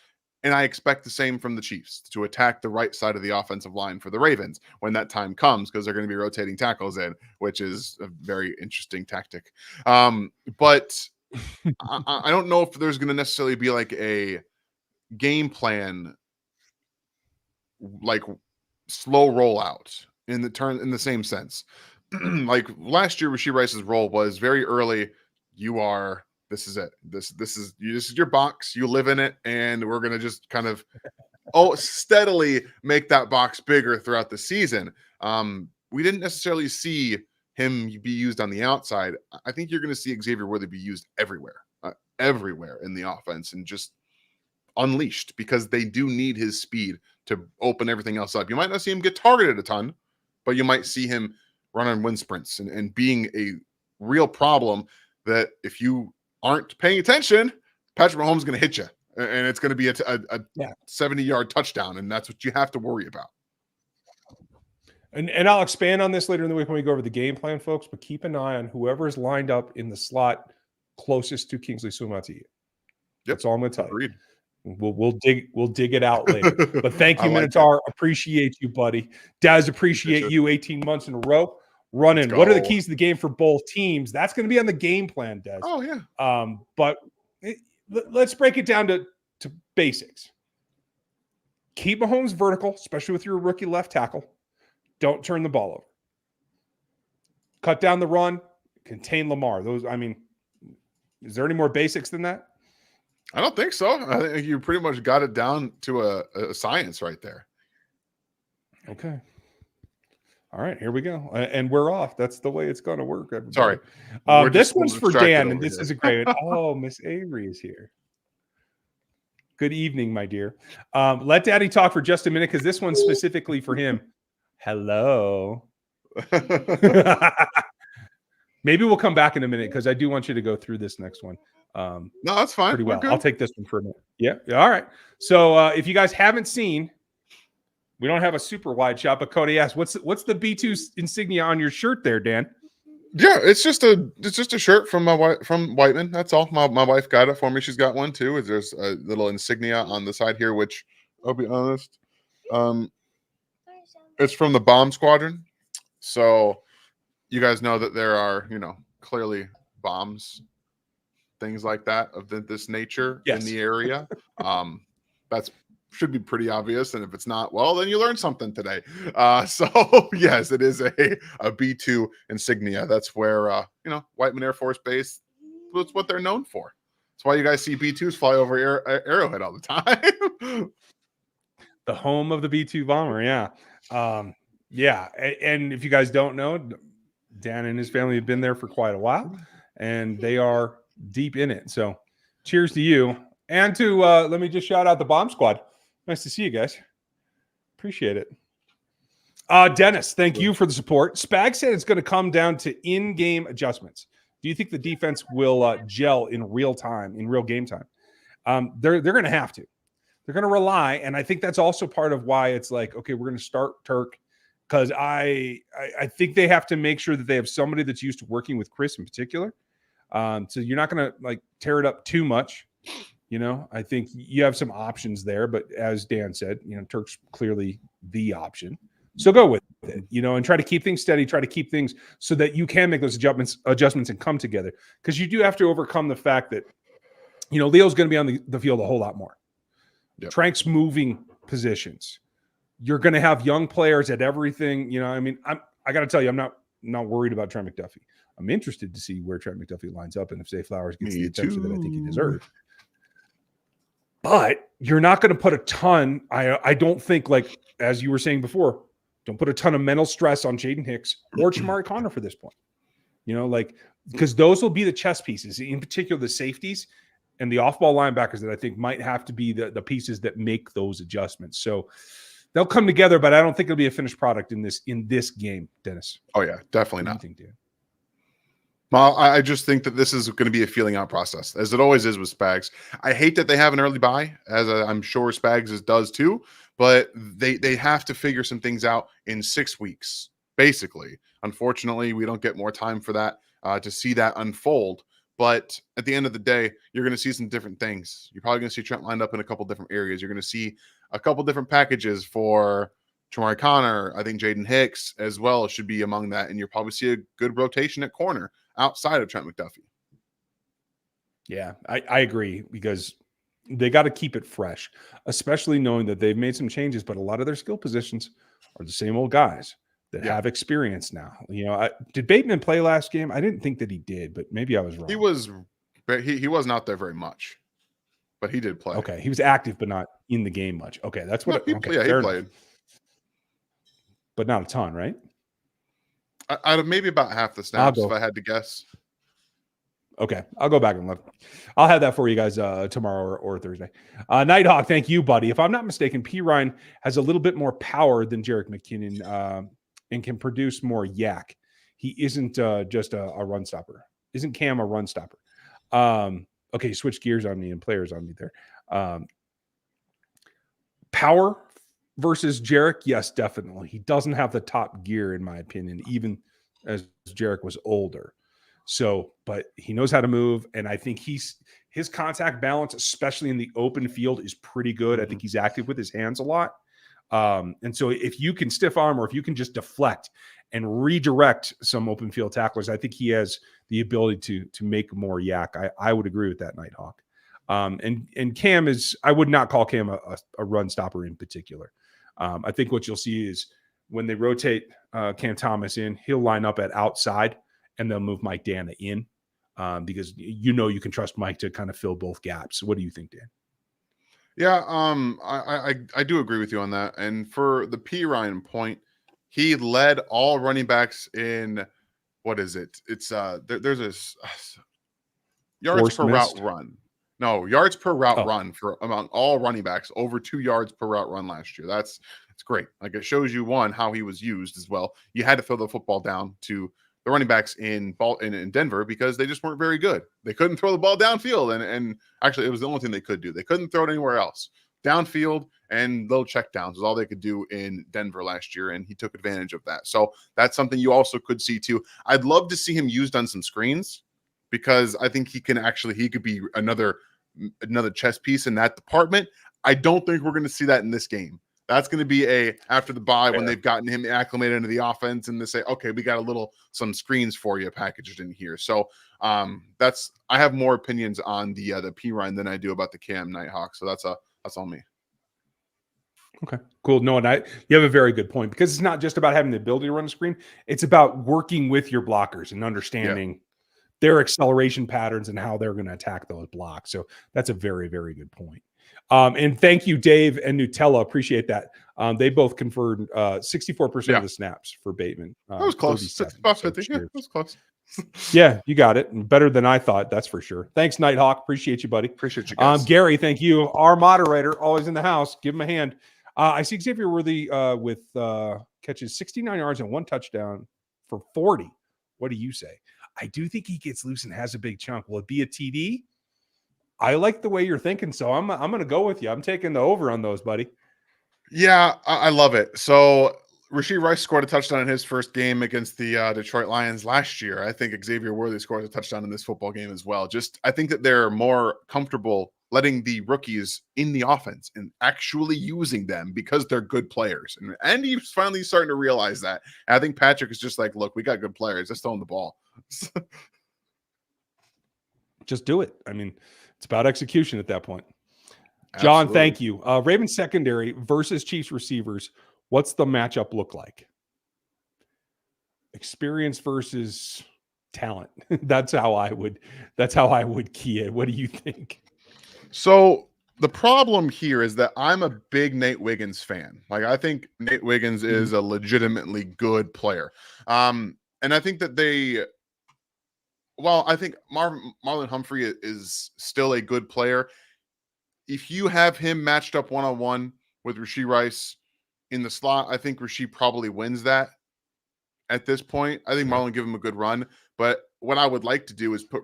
And I expect the same from the Chiefs to attack the right side of the offensive line for the Ravens when that time comes, because they're going to be rotating tackles in, which is a very interesting tactic. But I don't know if there's going to necessarily be like a game plan, like slow rollout in the same sense. Like last year, Rashee Rice's role was very early. This is it. This is your box. You live in it, and we're gonna just kind of steadily make that box bigger throughout the season. We didn't necessarily see him be used on the outside. I think you're going to see Xavier Worthy be used everywhere in the offense and just unleashed, because they do need his speed to open everything else up. You might not see him get targeted a ton, but you might see him run on wind sprints and being a real problem that if you aren't paying attention, Patrick Mahomes is going to hit you, and it's going to be a 70-yard touchdown, and that's what you have to worry about. And I'll expand on this later in the week when we go over the game plan, folks, but keep an eye on whoever is lined up in the slot closest to Kingsley Suamataia. Yep. That's all I'm going to tell you. We'll dig it out later. But thank you, Minotaur. That. Appreciate you, buddy. Daz, appreciate you 18 months in a row running. What are the keys to the game for both teams? That's going to be on the game plan, Daz. Oh, yeah. But let's break it down to basics. Keep Mahomes vertical, especially with your rookie left tackle. Don't turn the ball over. Cut down the run. Contain Lamar. Is there any more basics than that? I don't think so. I think you pretty much got it down to a science right there. Okay. All right, here we go. And we're off. That's the way it's going to work, everybody. Sorry. This one's for Dan, and this is a great one. Oh, Miss Avery is here. Good evening, my dear. Let Daddy talk for just a minute, because this one's specifically for him. Hello. Maybe we'll come back in a minute, because I do want you to go through this next one. No, that's fine. Pretty well. I'll take this one for a minute. Yeah. All right. So if you guys haven't seen, we don't have a super wide shot, but Cody asked, what's the B2 insignia on your shirt there, Dan? Yeah, it's just a shirt from from Whiteman. That's all. My wife got it for me. She's got one too. There's a little insignia on the side here, which I'll be honest, it's from the bomb squadron. So you guys know that there are, clearly bombs, things like that of this nature in the area. That's should be pretty obvious. And if it's not, well, then you learned something today. So yes, it is a B2 insignia. That's where, Whiteman Air Force Base, that's what they're known for. That's why you guys see B2s fly over Arrowhead all the time. The home of the B2 bomber. Yeah. And if you guys don't know, Dan and his family have been there for quite a while, and they are deep in it. So cheers to you. And to, let me just shout out the bomb squad. Nice to see you guys. Appreciate it. Dennis, thank you for the support. Spag said it's going to come down to in-game adjustments. Do you think the defense will gel in real time, in real game time? They're going to have to. They're going to rely, and I think that's also part of why it's like, okay, we're going to start Turk, because I think they have to make sure that they have somebody that's used to working with Chris in particular. So you're not going to tear it up too much. I think you have some options there, but as Dan said, Turk's clearly the option. So go with it, and try to keep things steady, try to keep things so that you can make those adjustments and come together. Because you do have to overcome the fact that, Leo's going to be on the field a whole lot more. Yep. Trank's moving positions. You're going to have young players at everything. I mean, I got to tell you, I'm not worried about Trent McDuffie. I'm interested to see where Trent McDuffie lines up and if Zay Flowers gets the attention that I think he deserves. But you're not going to put a ton. I don't think, like as you were saying before, don't put a ton of mental stress on Jaden Hicks or Shamari Connor for this point. Because those will be the chess pieces, in particular the safeties and the off-ball linebackers that I think might have to be the pieces that make those adjustments. So they'll come together, but I don't think it'll be a finished product in this game, Dennis. Oh yeah, definitely not. What do you think, Dan? Well, I just think that this is going to be a feeling out process, as it always is with Spags. I hate that they have an early bye, as I'm sure Spags does too, but they have to figure some things out in 6 weeks, basically. Unfortunately, we don't get more time for that to see that unfold. But at the end of the day, you're going to see some different things. You're probably going to see Trent lined up in a couple different areas. You're going to see a couple different packages for Shamari Connor. I think Jaden Hicks as well should be among that. And you'll probably see a good rotation at corner outside of Trent McDuffie. Yeah, I agree, because they got to keep it fresh, especially knowing that they've made some changes, but a lot of their skill positions are the same old guys that have experience now. Did Bateman play last game? I didn't think that he did, but maybe I was wrong. He wasn't out there very much, but he did play. Okay, he was active, but not in the game much. Okay, that's what. He played, but not a ton, right? Out of maybe about half the snaps, if I had to guess. Okay, I'll go back and look. I'll have that for you guys tomorrow or Thursday. Nighthawk, thank you, buddy. If I'm not mistaken, P. Ryan has a little bit more power than Jerick McKinnon and can produce more yak. He isn't just a run stopper. Isn't Cam a run stopper? Okay, switch gears on me and players on me there. Power versus Jerick, yes, definitely. He doesn't have the top gear, in my opinion, even as Jerick was older. So, but he knows how to move, and I think his contact balance, especially in the open field, is pretty good. I think he's active with his hands a lot. And so if you can stiff arm, or if you can just deflect and redirect some open field tacklers, I think he has the ability to make more yak. I would agree with that, Nighthawk. And Cam I would not call Cam a run stopper in particular. I think what you'll see is when they rotate Cam Thomas in, he'll line up at outside, and they'll move Mike Dana in because you can trust Mike to kind of fill both gaps. What do you think, Dan? Yeah, I do agree with you on that. And for the P. Ryan point, he led all running backs in, what is it? It's there's a yards per route run. No, yards per route run for among all running backs, over 2 yards per route run last year. It's great. Like, it shows you, one, how he was used as well. You had to throw the football down to the running backs in Denver because they just weren't very good. They couldn't throw the ball downfield, and actually it was the only thing they could do. They couldn't throw it anywhere else. Downfield and little check downs was all they could do in Denver last year, and he took advantage of that. So that's something you also could see too. I'd love to see him used on some screens, because I think he could be another chess piece in that department. I don't think we're going to see that in this game. That's going to be after the bye, when they've gotten him acclimated into the offense, and they say, okay, we got some screens for you packaged in here. So I have more opinions on the P. Ryan than I do about the Cam Nighthawk. So that's on me. Okay, cool. No, and you have a very good point, because it's not just about having the ability to run a screen. It's about working with your blockers and understanding their acceleration patterns and how they're going to attack those blocks. So that's a very, very good point. And thank you, Dave and Nutella. Appreciate that. They both conferred 64% of the snaps for Bateman. That was close. 50. Yeah, that was close. Yeah, you got it. And better than I thought, that's for sure. Thanks, Nighthawk. Appreciate you, buddy. Appreciate you guys. Gary, thank you. Our moderator, always in the house. Give him a hand. I see Xavier Worthy with catches 69 yards and 1 touchdown for 40. What do you say? I do think he gets loose and has a big chunk. Will it be a TD? I like the way you're thinking, so I'm going to go with you. I'm taking the over on those, buddy. Yeah, I love it. So Rashee Rice scored a touchdown in his first game against the Detroit Lions last year. I think Xavier Worthy scores a touchdown in this football game as well. I think that they're more comfortable letting the rookies in the offense and actually using them because they're good players. And he's finally starting to realize that. And I think Patrick is just like, look, we got good players. Let's throw them the ball. Just do it. I mean, it's about execution at that point. John, thank you. Ravens secondary versus Chiefs receivers. What's the matchup look like? Experience versus talent. That's how I would key it. What do you think? So the problem here is that I'm a big Nate Wiggins fan. Like, I think Nate Wiggins is a legitimately good player. And I think that I think Marlon Humphrey is still a good player. If you have him matched up one-on-one with Rashee Rice in the slot, I think Rashee probably wins that at this point. I think Marlon give him a good run, but what I would like to do is put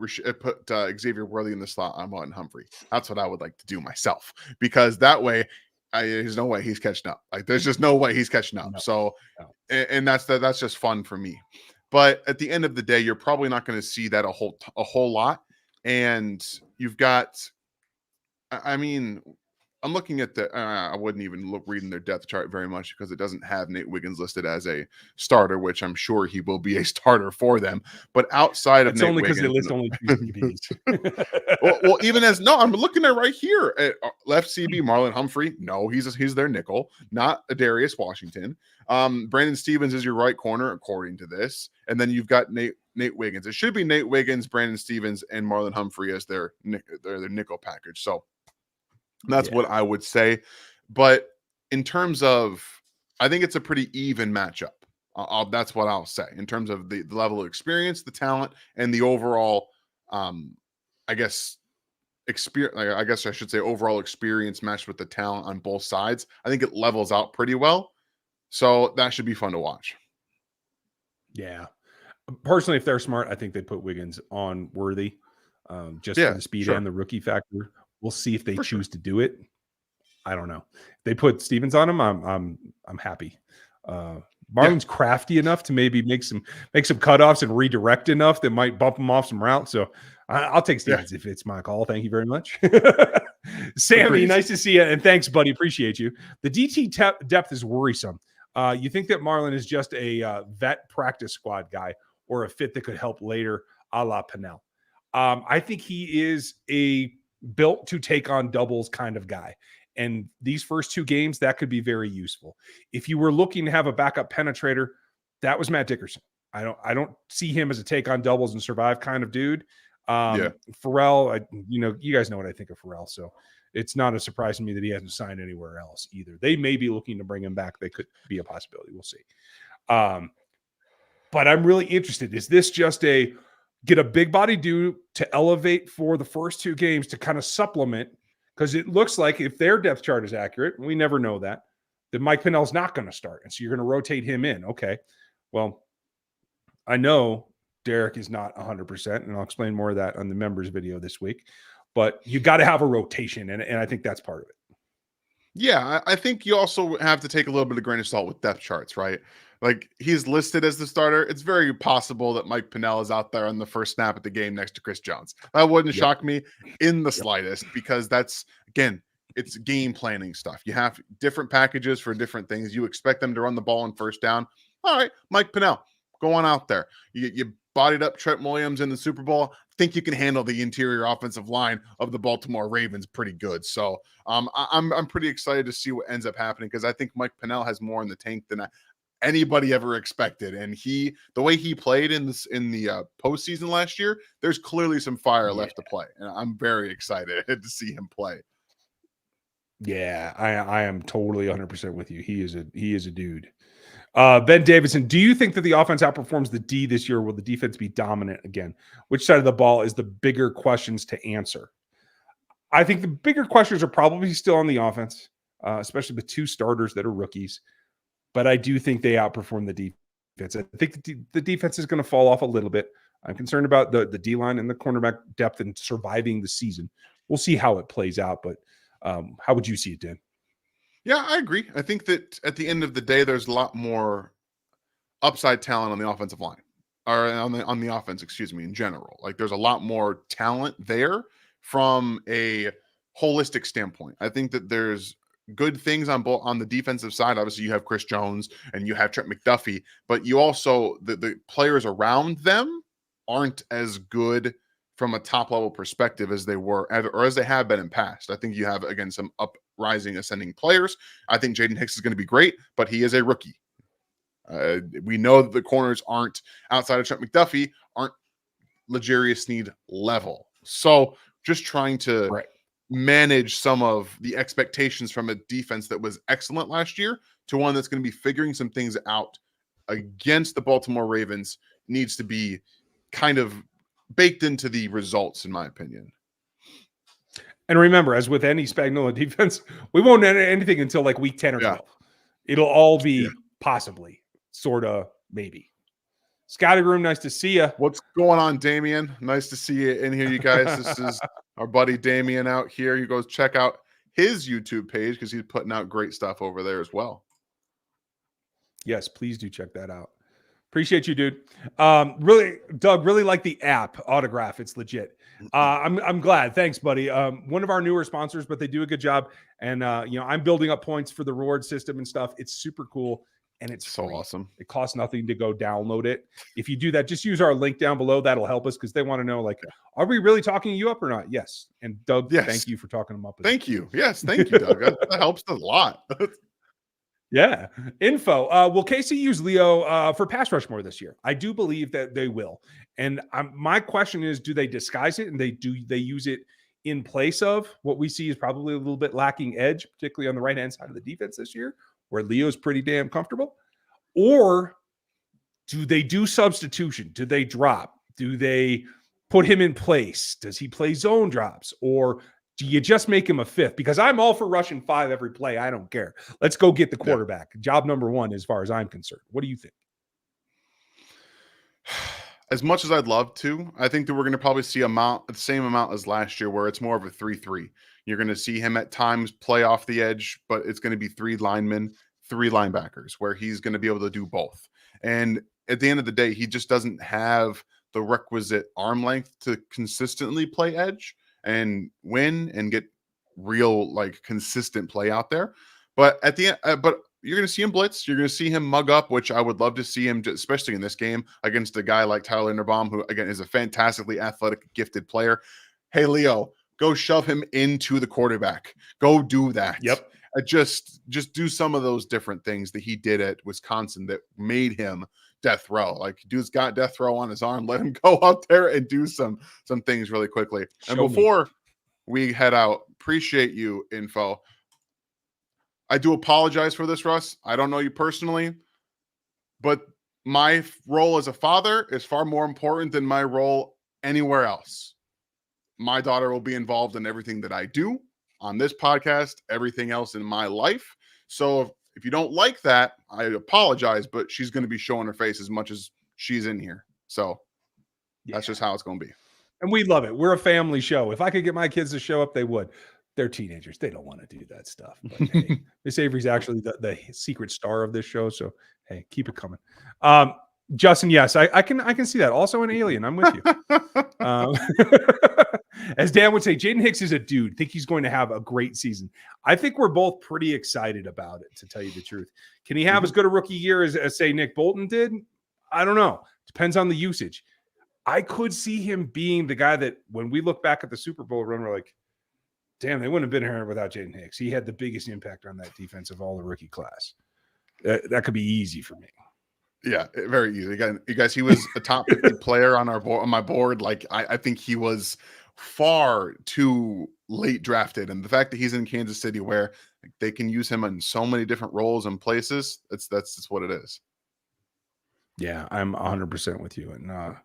Xavier Worthy in the slot on Marlon Humphrey. That's what I would like to do myself, because that way, there's no way he's catching up. Like, there's just no way he's catching up. No, so, no. and that's just fun for me. But at the end of the day, you're probably not going to see that a whole lot. And you've got, I mean, I'm looking at I wouldn't even reading their depth chart very much, because it doesn't have Nate Wiggins listed as a starter, which I'm sure he will be a starter for them. But outside of Nate only because Wiggins, they list only two CBs. well, even I'm looking at right here at left CB Marlon Humphrey. No, he's their nickel, not Adarius Washington. Brandon Stevens is your right corner according to this, and then you've got Nate Wiggins. It should be Nate Wiggins, Brandon Stevens, and Marlon Humphrey as their nickel package. So that's what I would say. But in terms of, I think it's a pretty even matchup. That's what I'll say in terms of the level of experience, the talent, and the overall, I guess I should say overall experience matched with the talent on both sides. I think it levels out pretty well. So that should be fun to watch. Yeah. Personally, if they're smart, I think they put Wiggins on Worthy, just for the speed and the rookie factor. We'll see if they choose to do it. I don't know. If they put Stevens on him, I'm happy. Marlon's crafty enough to maybe make some cutoffs and redirect enough that might bump him off some routes. So I'll take Stevens if it's my call. Thank you very much. Sammy, nice to see you. And thanks, buddy. Appreciate you. The DT depth is worrisome. You think that Marlon is just a vet practice squad guy or a fit that could help later, a la Pennell? I think he is a built to take on doubles kind of guy. And these first two games, that could be very useful. If you were looking to have a backup penetrator, that was Matt Dickerson. I don't see him as a take on doubles and survive kind of dude. Pharrell, you guys know what I think of Pharrell, so it's not a surprise to me that he hasn't signed anywhere else either. They may be looking to bring him back. They could be a possibility. We'll see. But I'm really interested. Is this just get a big body dude to elevate for the first two games to kind of supplement? Because it looks like if their depth chart is accurate, we never know that Mike Pennell's not going to start. And so you're going to rotate him in. Okay. Well, I know Derek is not 100%, and I'll explain more of that on the members video this week. But you got to have a rotation, and I think that's part of it. Yeah, I think you also have to take a little bit of grain of salt with depth charts, right? Like, he's listed as the starter. It's very possible that Mike Pennell is out there on the first snap of the game next to Chris Jones. That wouldn't shock me in the slightest, because that's, again, it's game planning stuff. You have different packages for different things. You expect them to run the ball on first down. All right, Mike Pennell, go on out there. You bodied up Trent Williams in the Super Bowl. Think you can handle the interior offensive line of the Baltimore Ravens pretty good. So I'm pretty excited to see what ends up happening, because I think Mike Pennell has more in the tank than anybody ever expected. And the way he played in the postseason last year, there's clearly some fire left to play, and I'm very excited to see him play. Yeah, I am totally 100% with you. He is a dude. Ben Davidson, do you think that the offense outperforms the D this year? Will the defense be dominant again? Which side of the ball is the bigger questions to answer? I think the bigger questions are probably still on the offense, especially with two starters that are rookies. But I do think they outperform the defense. I think the defense is going to fall off a little bit. I'm concerned about the D-line and the cornerback depth and surviving the season. We'll see how it plays out, but how would you see it, Dan? Yeah, I agree. I think that at the end of the day, there's a lot more upside talent on the offensive line, or on the offense, in general. Like, there's a lot more talent there from a holistic standpoint. I think that there's good things on the defensive side. Obviously, you have Chris Jones and you have Trent McDuffie, but you also, the players around them aren't as from a top level perspective as they were, or as they have been in past. I think you have, again, some rising, ascending players. I think Jaden Hicks is going to be great, but he is a rookie. We know that the corners aren't, outside of Trent McDuffie, aren't L'Jarius Sneed level. So just trying to manage some of the expectations from a defense that was excellent last year to one that's going to be figuring some things out against the Baltimore Ravens needs to be kind of baked into the results, in my opinion. And remember, as with any Spagnuolo defense, we won't know anything until like week 10 or 12. It'll all be possibly, sort of, maybe. Scotty Room, nice to see you. What's going on, Damien? Nice to see you in here, you guys. This is our buddy Damien out here. You go check out his YouTube page because he's putting out great stuff over there as well. Yes, please do check that out. Appreciate you, dude. Really, Doug, really like the app Autograph. It's legit. I'm glad. Thanks, buddy. One of our newer sponsors, but they do a good job. And I'm building up points for the reward system and stuff. It's super cool. And it's so free. Awesome. It costs nothing to go download it. If you do that, just use our link down below. That'll help us because they want to know, like, are we really talking you up or not? Yes. And Doug, thank you for talking them up. Thank you. Yes, thank you, Doug. That helps a lot. Yeah. Info. Will KC use Leo for pass rush more this year? I do believe that they will. And my question is, do they disguise it and they use it in place of what we see is probably a little bit lacking edge, particularly on the right-hand side of the defense this year, where Leo's pretty damn comfortable? Or do they do substitution? Do they drop? Do they put him in place? Does he play zone drops? Or do you just make him a fifth? Because I'm all for rushing 5 every play. I don't care. Let's go get the quarterback. Job number 1 as far as I'm concerned. What do you think? As much as I'd love to, I think that we're going to probably see the same amount as last year, where it's more of a 3-3. You're going to see him at times play off the edge, but it's going to be 3 linemen, 3 linebackers, where he's going to be able to do both. And at the end of the day, he just doesn't have the requisite arm length to consistently play edge and win and get real, like, consistent play out there. But at the end, but you're going to see him blitz. You're going to see him mug up, which I would love to see him, especially in this game against a guy like Tyler Linderbaum, who, again, is a fantastically athletic, gifted player. Hey, Leo, go shove him into the quarterback. Go do that. Yep. Just do some of those different things that he did at Wisconsin that made him death row. Like, dude's got death row on his arm. Let him go out there and do some things really quickly. And before we head out, appreciate you, Info. I do apologize for this, Russ. I don't know you personally, but my role as a father is far more important than my role anywhere else. My daughter will be involved in everything that I do on this podcast, everything else in my life. So if you don't like that, I apologize, but she's going to be showing her face as much as she's in here. So that's just how it's going to be. And we love it. We're a family show. If I could get my kids to show up, they would. They're teenagers. They don't want to do that stuff. But hey, Miss Avery's actually the secret star of this show. So, hey, keep it coming. Justin, yes, I can see that. Also an alien. I'm with you. As Dan would say, Jaden Hicks is a dude. Think he's going to have a great season. I think we're both pretty excited about it, to tell you the truth. Can he have as good a rookie year as say, Nick Bolton did? I don't know. Depends on the usage. I could see him being the guy that when we look back at the Super Bowl run, we're like, damn, they wouldn't have been here without Jaden Hicks. He had the biggest impact on that defense of all the rookie class. That could be easy for me. Yeah, very easy. Again, you guys, he was a top 50 player on my board. Like, I think he was far too late drafted. And the fact that he's in Kansas City, where they can use him in so many different roles and places, that's just what it is. Yeah, I'm 100% with you. And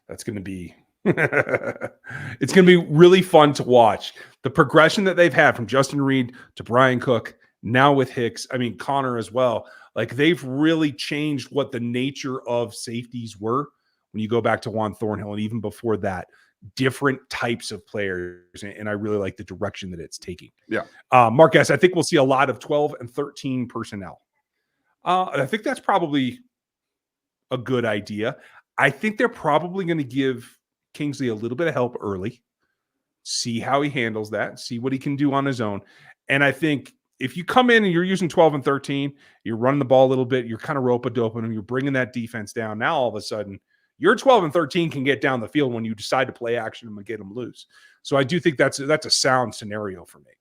that's going to be it's going to be really fun to watch the progression that they've had from Justin Reed to Brian Cook, now with Hicks. I mean, Connor as well. Like, they've really changed what the nature of safeties were when you go back to Juan Thornhill, and even before that, different types of players. And I really like the direction that it's taking. Yeah. Mark S., I think we'll see a lot of 12 and 13 personnel. I think that's probably a good idea. I think they're probably going to give Kingsley a little bit of help early, see how he handles that, see what he can do on his own. And I think if you come in and you're using 12 and 13, you're running the ball a little bit, you're kind of rope-a-doping them, you're bringing that defense down. Now, all of a sudden, your 12 and 13 can get down the field when you decide to play action and get them loose. So I do think that's a sound scenario for me.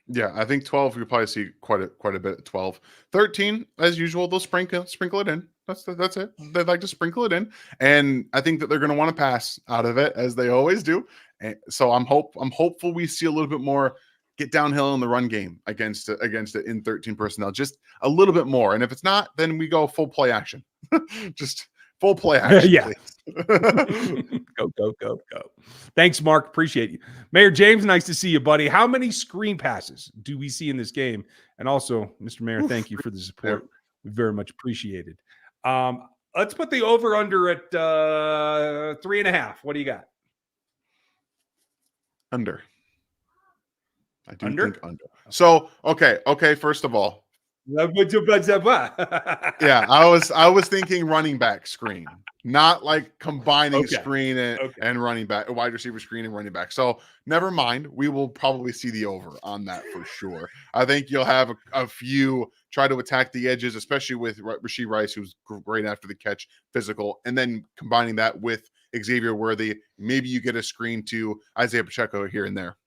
Yeah, I think 12 you'll probably see quite a bit at 12. 13, as usual, they'll sprinkle it in. That's it. They like to sprinkle it in. And I think that they're going to want to pass out of it, as they always do. And so I'm hopeful we see a little bit more get downhill in the run game against it in 13 personnel, just a little bit more. And if it's not, then we go full play action. Just full play action, Yeah. please. Go. Thanks, Mark. Appreciate you. Mayor James, nice to see you, buddy. How many screen passes do we see in this game? And also, Mr. Mayor, thank you for the support. Very much appreciated. Let's put the over-under at 3.5. What do you got? Under. I do Under? think under. So, okay, first of all. Yeah, I was thinking running back screen, not like combining screen and running back, wide receiver screen and running back. So never mind. We will probably see the over on that for sure. I think you'll have a few try to attack the edges, especially with Rashee Rice, who's great after the catch, physical, and then combining that with Xavier Worthy. Maybe you get a screen to Isaiah Pacheco here and there.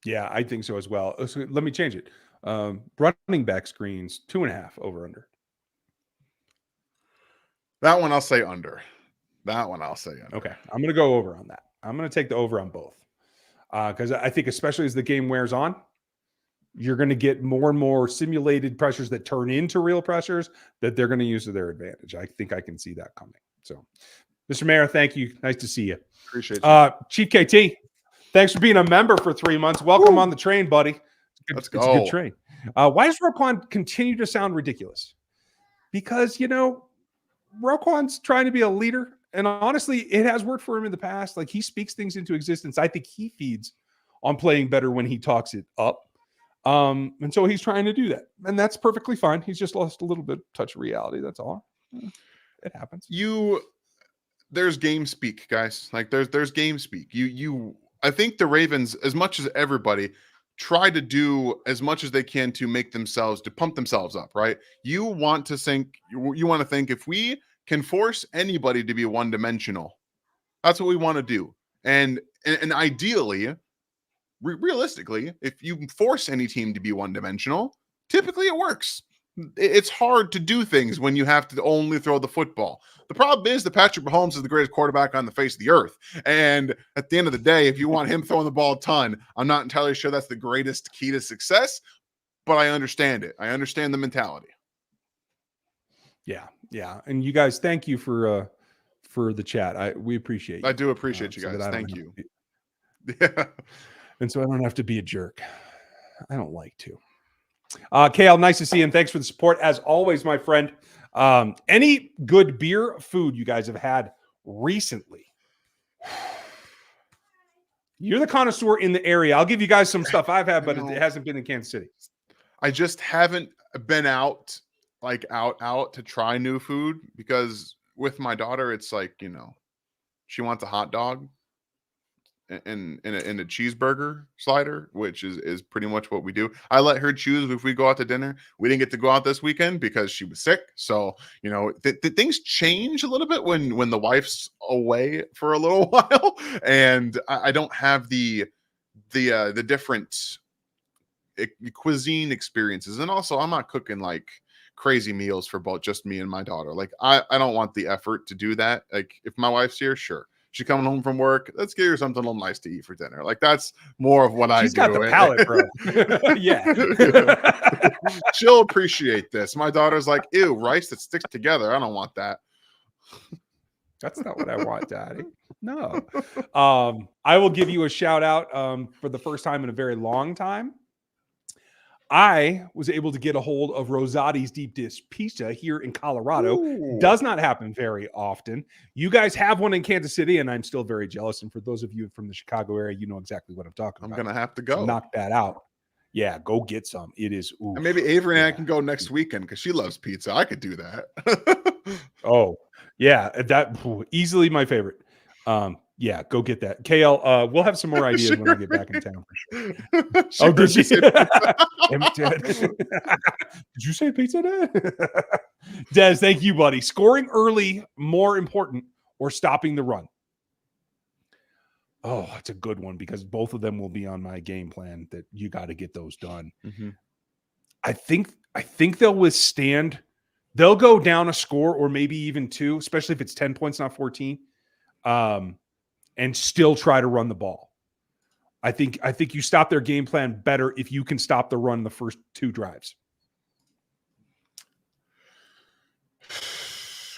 Yeah, I think so as well. So let me change it. Running back screens, 2.5 over under. That one I'll say under. Okay, I'm going to go over on that. I'm going to take the over on both because I think especially as the game wears on, you're going to get more and more simulated pressures that turn into real pressures that they're going to use to their advantage. I think I can see that coming. So, Mr. Mayor, thank you. Nice to see you. Appreciate you. Chief KT, thanks for being a member for 3 months. Welcome on the train, buddy. Let's go. It's a good train. Why does Roquan continue to sound ridiculous? Because, Roquan's trying to be a leader. And honestly, it has worked for him in the past. Like, he speaks things into existence. I think he feeds on playing better when he talks it up. And so he's trying to do that. And that's perfectly fine. He's just lost a little bit of touch of reality. That's all. It happens. There's game speak, guys. Like, there's game speak. I think the Ravens, as much as everybody, try to do as much as they can to pump themselves up, right? You want to think if we can force anybody to be one-dimensional, that's what we want to do. And ideally, realistically, if you force any team to be one-dimensional, typically it works. It's hard to do things when you have to only throw the football. The problem is that Patrick Mahomes is the greatest quarterback on the face of the earth. And at the end of the day, if you want him throwing the ball a ton, I'm not entirely sure that's the greatest key to success, but I understand it. I understand the mentality. Yeah. And you guys, thank you for the chat. We appreciate you. I do appreciate you guys. Thank you. Yeah. And so I don't have to be a jerk. I don't like to. KL, nice to see you, and thanks for the support as always, my friend. Any good beer food you guys have had recently? You're the connoisseur in the area. I'll give you guys some stuff I've had, but it hasn't been in Kansas City. I just haven't been out to try new food because with my daughter, it's like, she wants a hot dog and a cheeseburger slider, which is pretty much what we do. I let her choose if we go out to dinner. We didn't get to go out this weekend because she was sick. So, things change a little bit when the wife's away for a little while, and I don't have the different cuisine experiences. And also, I'm not cooking like crazy meals for both just me and my daughter. Like, I don't want the effort to do that. Like, if my wife's here, sure. She's coming home from work. Let's get her something a little nice to eat for dinner. Like, that's more of what I do. She's got the palate, bro. Yeah. She'll appreciate this. My daughter's like, ew, rice that sticks together. I don't want that. That's not what I want, Daddy. No. I will give you a shout out for the first time in a very long time. I was able to get a hold of Rosati's Deep Dish Pizza here in Colorado. Ooh. Does not happen very often. You guys have one in Kansas City, and I'm still very jealous. And for those of you from the Chicago area, you know exactly what I'm talking about. I'm going to have to go. So knock that out. Yeah, go get some. It is. Ooh, and maybe Avery and I can go next weekend because she loves pizza. I could do that. Oh, yeah. That easily my favorite. Yeah, go get that. KL, we'll have some more ideas when I get back in town for sure. Did you say pizza? Did you say pizza, Dad? Des, thank you, buddy. Scoring early, more important, or stopping the run? Oh, it's a good one because both of them will be on my game plan that you got to get those done. Mm-hmm. I think they'll withstand. They'll go down a score or maybe even two, especially if it's 10 points, not 14, and still try to run the ball. I think you stop their game plan better if you can stop the run the first two drives.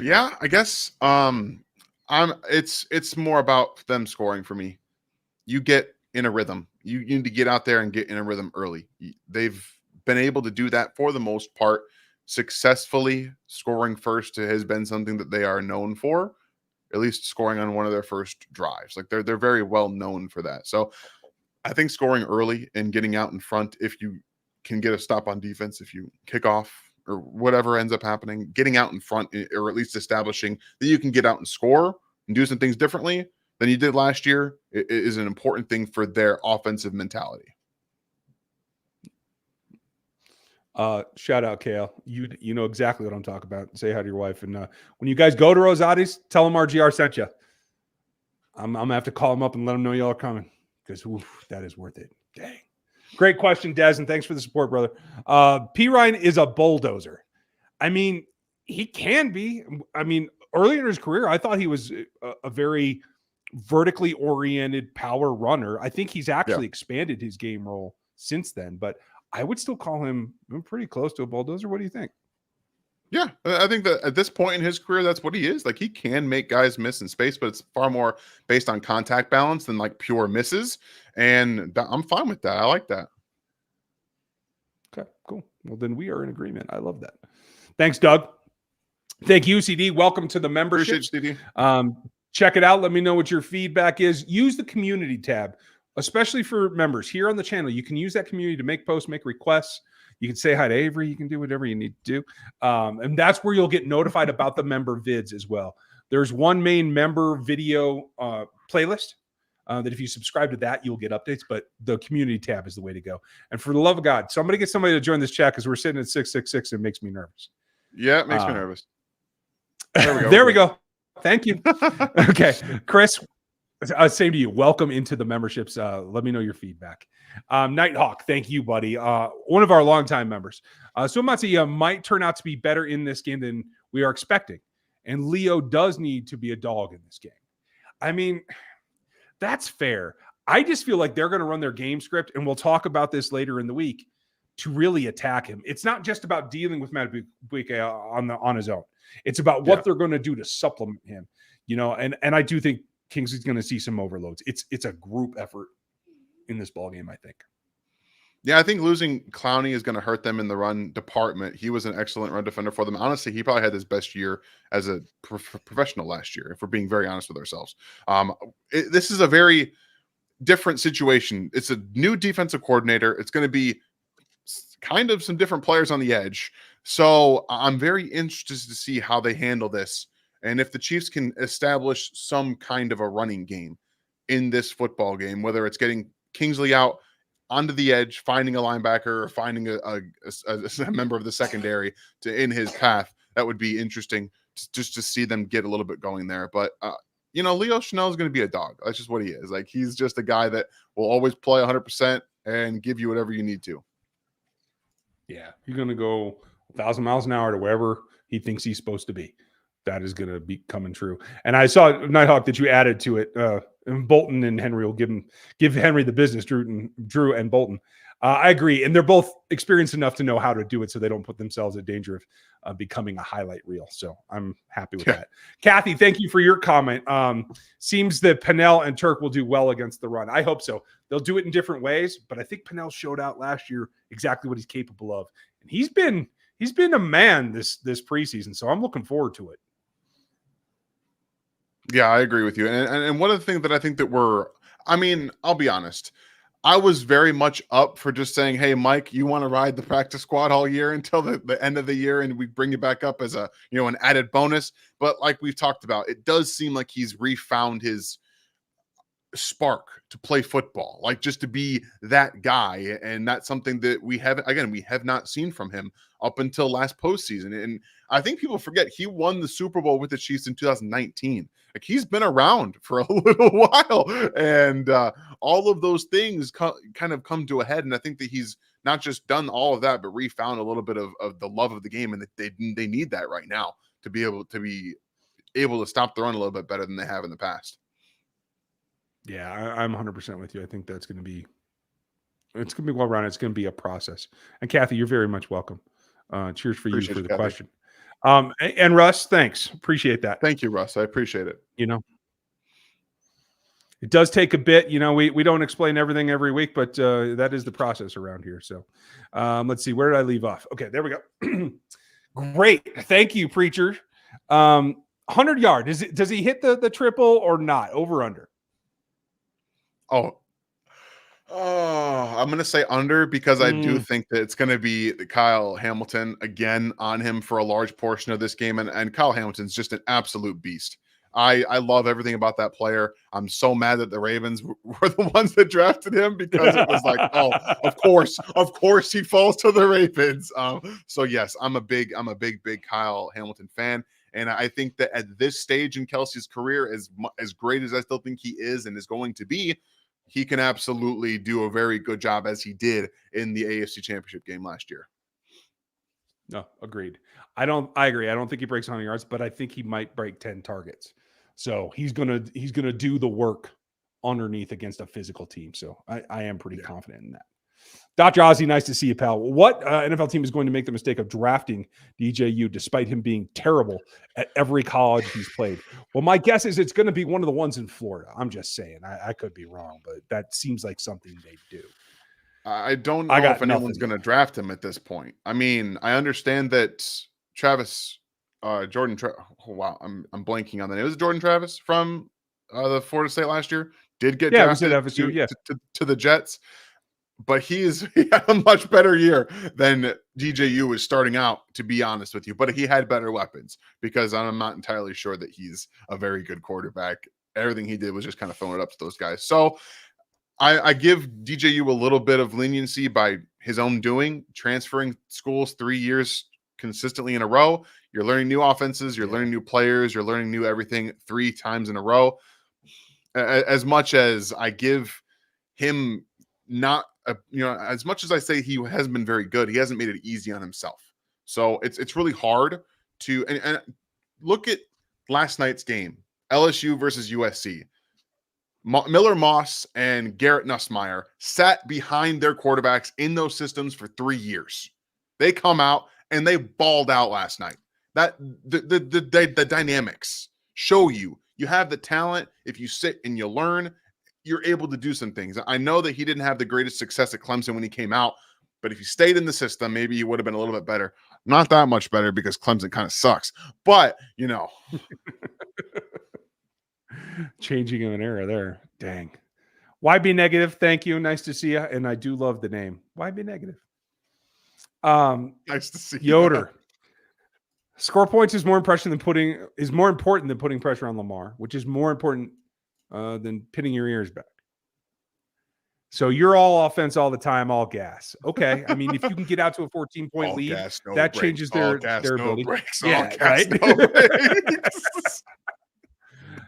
Yeah, I guess. It's more about them scoring for me. You get in a rhythm. You need to get out there and get in a rhythm early. They've been able to do that for the most part successfully. Scoring first has been something that they are known for, at least scoring on one of their first drives. Like they're very well known for that. So I think scoring early and getting out in front, if you can get a stop on defense, if you kick off or whatever ends up happening, getting out in front, or at least establishing that you can get out and score and do some things differently than you did last year, is an important thing for their offensive mentality. Shout out, Kale. You know exactly what I'm talking about. Say hi to your wife. And when you guys go to Rosati's, tell them RGR sent you. I'm going to have to call them up and let them know y'all are coming because that is worth it. Dang. Great question, Des, and thanks for the support, brother. P. Ryan is a bulldozer. I mean, he can be. I mean, early in his career, I thought he was a very vertically oriented power runner. I think he's actually expanded his game role since then, but I would still call him pretty close to a bulldozer. What do you think? Yeah, I think that at this point in his career, that's what he is. Like he can make guys miss in space, but it's far more based on contact balance than like pure misses. And I'm fine with that. I like that. Okay, cool. Well, then we are in agreement. I love that. Thanks, Doug. Thank you, CD. Welcome to the membership. Appreciate you, CD. Check it out. Let me know what your feedback is. Use the community tab, especially for members here on the channel. You can use that community to make posts, make requests. You can say hi to Avery. You can do whatever you need to do. And that's where you'll get notified about the member vids as well. There's one main member video playlist that if you subscribe to that, you'll get updates. But the community tab is the way to go. And for the love of God, somebody get somebody to join this chat because we're sitting at 666 and it makes me nervous. Yeah, it makes me nervous. There we go. There we go. Thank you. Okay, Chris, same to you. Welcome into the memberships. Let me know your feedback. Nighthawk, thank you, buddy. One of our longtime members. So Matsi might turn out to be better in this game than we are expecting. And Leo does need to be a dog in this game. I mean, that's fair. I just feel like they're going to run their game script, and we'll talk about this later in the week, to really attack him. It's not just about dealing with Madubuike on his own. It's about what they're going to do to supplement him, and I do think Kingsley's going to see some overloads. It's a group effort in this ballgame, I think. Yeah, I think losing Clowney is going to hurt them in the run department. He was an excellent run defender for them. Honestly, he probably had his best year as a professional last year, if we're being very honest with ourselves. This is a very different situation. It's a new defensive coordinator. It's going to be kind of some different players on the edge. So I'm very interested to see how they handle this. And if the Chiefs can establish some kind of a running game in this football game, whether it's getting Kingsley out onto the edge, finding a linebacker, or finding a member of the secondary in his path, that would be interesting just to see them get a little bit going there. But, Leo Chanel is going to be a dog. That's just what he is. Like, he's just a guy that will always play 100% and give you whatever you need to. Yeah, he's going to go 1,000 miles an hour to wherever he thinks he's supposed to be. That is going to be coming true. And I saw, Nighthawk, that you added to it. And Bolton and Henry will give Henry the business, Drew and Bolton. I agree. And they're both experienced enough to know how to do it so they don't put themselves at danger of becoming a highlight reel. So I'm happy with that. Kathy, thank you for your comment. Seems that Pennell and Turk will do well against the run. I hope so. They'll do it in different ways, but I think Pennell showed out last year exactly what he's capable of. And he's been a man this preseason, so I'm looking forward to it. Yeah, I agree with you. And one of the things that I think that I'll be honest. I was very much up for just saying, hey, Mike, you want to ride the practice squad all year until the end of the year, and we bring you back up as an added bonus. But like we've talked about, it does seem like he's refound his spark to play football, like just to be that guy. And that's something that we have not seen from him up until last postseason. And I think people forget he won the Super Bowl with the Chiefs in 2019. Like, he's been around for a little while, and all of those things kind of come to a head. And I think that he's not just done all of that, but refound a little bit of the love of the game, and that they need that right now to be able to stop the run a little bit better than they have in the past. Yeah, I'm 100% with you. I think it's going to be well rounded. It's going to be a process. And Kathy, you're very much welcome. Cheers for Appreciate you for you, the Kathy. question. And Russ, thanks. Appreciate that. Thank you, Russ. I appreciate it. It does take a bit. We don't explain everything every week, but that is the process around here. So let's see. Where did I leave off? Okay, there we go. Great. Thank you, Preacher. 100 yard. Does he hit the triple or not? Over under? I'm going to say under, because I do think that it's going to be Kyle Hamilton again on him for a large portion of this game. And Kyle Hamilton's just an absolute beast. I love everything about that player. I'm so mad that the Ravens were the ones that drafted him, because it was like, oh, of course he falls to the Ravens. So yes, I'm a big Kyle Hamilton fan. And I think that at this stage in Kelsey's career, as great as I still think he is and is going to be, he can absolutely do a very good job, as he did in the AFC Championship game last year. No, agreed. I agree. I don't think he breaks 100 yards, but I think he might break 10 targets. So he's gonna do the work underneath against a physical team. So I am pretty confident in that. Dr. Ozzy, nice to see you, pal. What NFL team is going to make the mistake of drafting DJU despite him being terrible at every college he's played? Well, my guess is it's going to be one of the ones in Florida. I'm just saying. I could be wrong, but that seems like something they do. I don't know if anyone's going to draft him at this point. I mean, I understand that Travis, Jordan. Wow, I'm blanking on the name. It was Jordan Travis from the Florida State last year. Did get drafted to the Jets. But he had a much better year than DJU was starting out, to be honest with you. But he had better weapons, because I'm not entirely sure that he's a very good quarterback. Everything he did was just kind of throwing it up to those guys. So I give DJU a little bit of leniency by his own doing, transferring schools 3 years consistently in a row. You're learning new offenses, you're learning new players, you're learning new everything 3 times in a row. As much as I give him as much as I say he hasn't been very good, he hasn't made it easy on himself. So it's really hard to and look at last night's game, LSU versus USC. Miller Moss and Garrett Nussmeier sat behind their quarterbacks in those systems for 3 years. They come out and they balled out last night. That the dynamics show you have the talent. If you sit and you learn, you're able to do some things. I know that he didn't have the greatest success at Clemson when he came out, but if he stayed in the system, maybe he would have been a little bit better. Not that much better, because Clemson kind of sucks. But, changing of an era there. Dang. Why be negative? Thank you. Nice to see you. And I do love the name. Why be negative? Nice to see Yoder. Score points is more important than putting pressure on Lamar, which is more important than pinning your ears back. So you're all offense all the time, all gas. Okay. I mean, if you can get out to a 14-point lead, gas, no that breaks. changes their ability. Breaks. Yeah, gas, right? no breaks.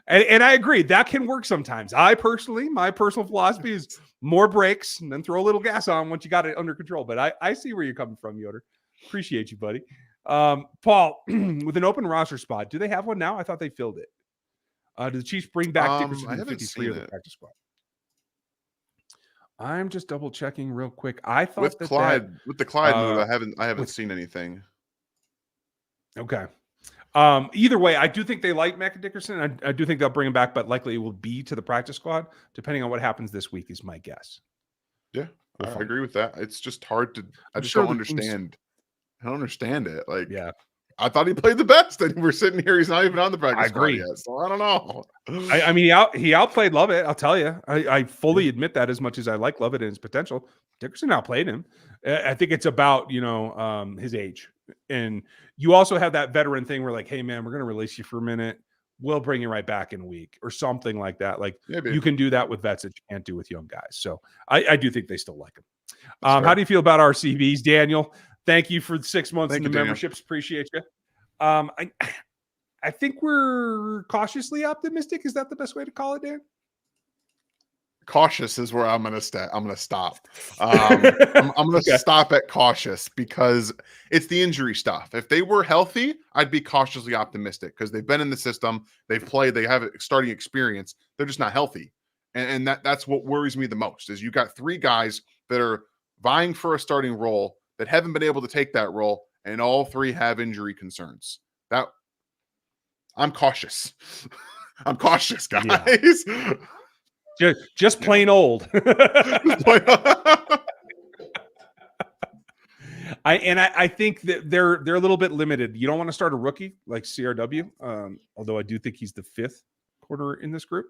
And I agree. That can work sometimes. My personal philosophy is more breaks and then throw a little gas on once you got it under control. But I see where you're coming from, Yoder. Appreciate you, buddy. Paul, with an open roster spot, do they have one now? I thought they filled it. Do the Chiefs bring back Dickerson in 53 of the practice squad? I'm just double checking real quick. I thought with the Clyde move, I haven't seen anything. Okay. Either way, I do think they like Mac Dickerson. I do think they'll bring him back, but likely it will be to the practice squad, depending on what happens this week, is my guess. Yeah, I agree with that. It's just hard to. I just don't understand. I don't understand it. Like, yeah, I thought he played the best, and we're sitting here. He's not even on the practice squad yet. So I don't know. I mean, he outplayed Lovett. I'll tell you. I fully admit that. As much as I like Lovett and his potential, Dickerson outplayed him. I think it's about his age, and you also have that veteran thing where, like, hey man, we're going to release you for a minute. we'll bring you right back in a week or something like that. Like Maybe. you can do that with vets that you can't do with young guys. So I do think they still like him. That's How do you feel about our CBs, Daniel? Thank you for the 6 months Thank in the you, Daniel. memberships. Appreciate you. I think we're cautiously optimistic. Is that the best way to call it, Dan? Cautious is where I'm gonna stop. I'm gonna Okay. stop at cautious because it's the injury stuff. If they were healthy, I'd be cautiously optimistic because they've been in the system, they've played, they have starting experience. They're just not healthy, and that's what worries me the most. Is you got 3 guys that are vying for a starting role that haven't been able to take that role, and all 3 have injury concerns. That I'm cautious. I'm cautious, guys. Yeah. Just plain old. I think that they're a little bit limited. You don't want to start a rookie like CRW, although I do think he's the 5th corner in this group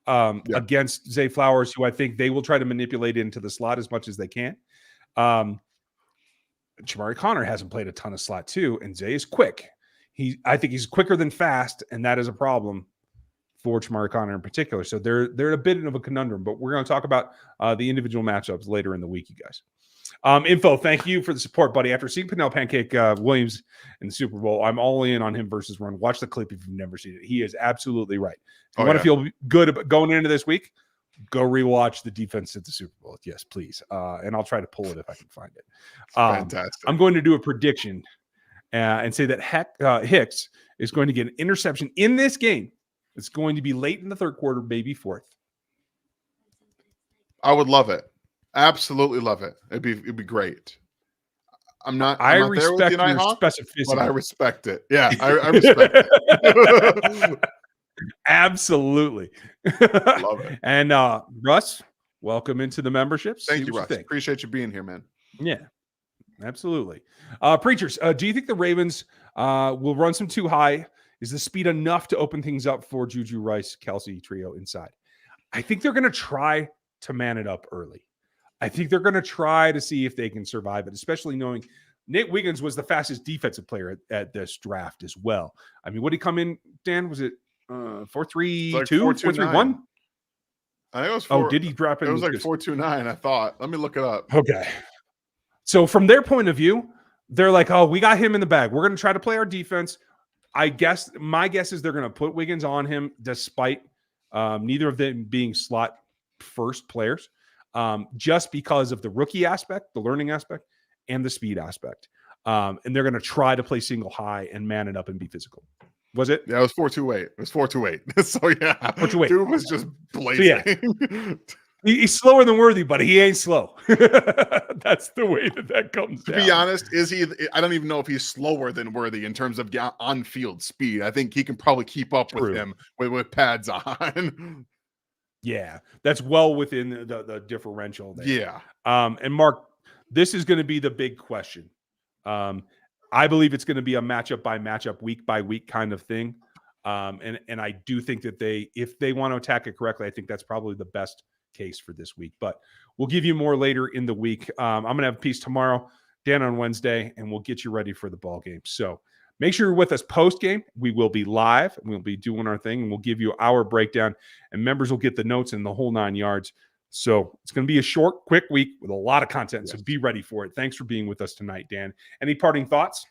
against Zay Flowers, who I think they will try to manipulate into the slot as much as they can. Jamari Connor hasn't played a ton of slot too, and Zay is quick. I think he's quicker than fast, and that is a problem for Jamari Connor in particular. So they're a bit of a conundrum, but we're going to talk about the individual matchups later in the week, you guys. Info, thank you for the support, buddy. After seeing Pernell Pancake Williams in the Super Bowl, I'm all in on him versus run. Watch the clip if you've never seen it. He is absolutely right. If you want to feel good about going into this week, go rewatch the defense at the Super Bowl. Yes, please. And I'll try to pull it if I can find it. Fantastic. I'm going to do a prediction and say that Hicks is going to get an interception in this game. It's going to be late in the 3rd quarter, maybe 4th. I would love it. Absolutely love it. It'd be great. I'm not there with you, Nighthawk, specificity, but I respect it. Yeah, I respect it. Absolutely. Love it. And Russ, welcome into the memberships. Thank you, Russ. Appreciate you being here, man. Yeah, absolutely. Preachers, do you think the Ravens will run some too high? Is the speed enough to open things up for Juju, Rice, Kelsey trio inside? I think they're going to try to man it up early. I think they're going to try to see if they can survive it, especially knowing Nate Wiggins was the fastest defensive player at this draft as well. I mean, what did he come in, Dan? Was it 4.32, 4.31? I think it was 4. Oh, did he drop in? It was like 4.29, I thought. Let me look it up. Okay. So from their point of view, they're like, oh, we got him in the bag. We're going to try to play our defense. My guess is they're going to put Wiggins on him despite neither of them being slot first players, just because of the rookie aspect, the learning aspect, and the speed aspect. And they're going to try to play single high and man it up and be physical. Was it? Yeah, it was 4.28. It was 4.28. So yeah, 4.28. Dude was just blazing. So, yeah. He's slower than Worthy, but he ain't slow. That's the way that comes down. To be honest, is he? I don't even know if he's slower than Worthy in terms of on-field speed. I think he can probably keep up with him with pads on. Yeah, that's well within the differential there. Yeah. And Mark, this is going to be the big question. I believe it's going to be a matchup by matchup, week by week kind of thing. And I do think that if they want to attack it correctly, I think that's probably the best case for this week. But we'll give you more later in the week. I'm going to have a piece tomorrow, Dan on Wednesday, and we'll get you ready for the ball game. So make sure you're with us post game. We will be live and we'll be doing our thing, and we'll give you our breakdown, and members will get the notes and the whole 9 yards. So it's going to be a short, quick week with a lot of content. Yes. So be ready for it. Thanks for being with us tonight, Dan. Any parting thoughts?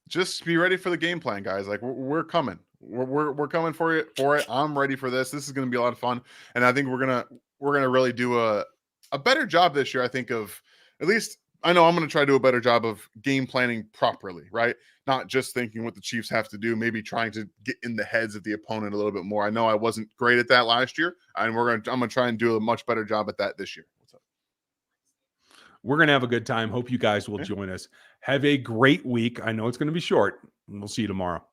Just be ready for the game plan, guys. Like we're coming. We're coming for it. I'm ready for this. This is going to be a lot of fun, and I think we're gonna really do a better job this year. I think of at least I know I'm going to try to do a better job of game planning properly, right? Not just thinking what the Chiefs have to do, maybe trying to get in the heads of the opponent a little bit more. I know I wasn't great at that last year, and I'm going to try and do a much better job at that this year. What's up? We're going to have a good time. Hope you guys will join us. Have a great week. I know it's going to be short, and we'll see you tomorrow.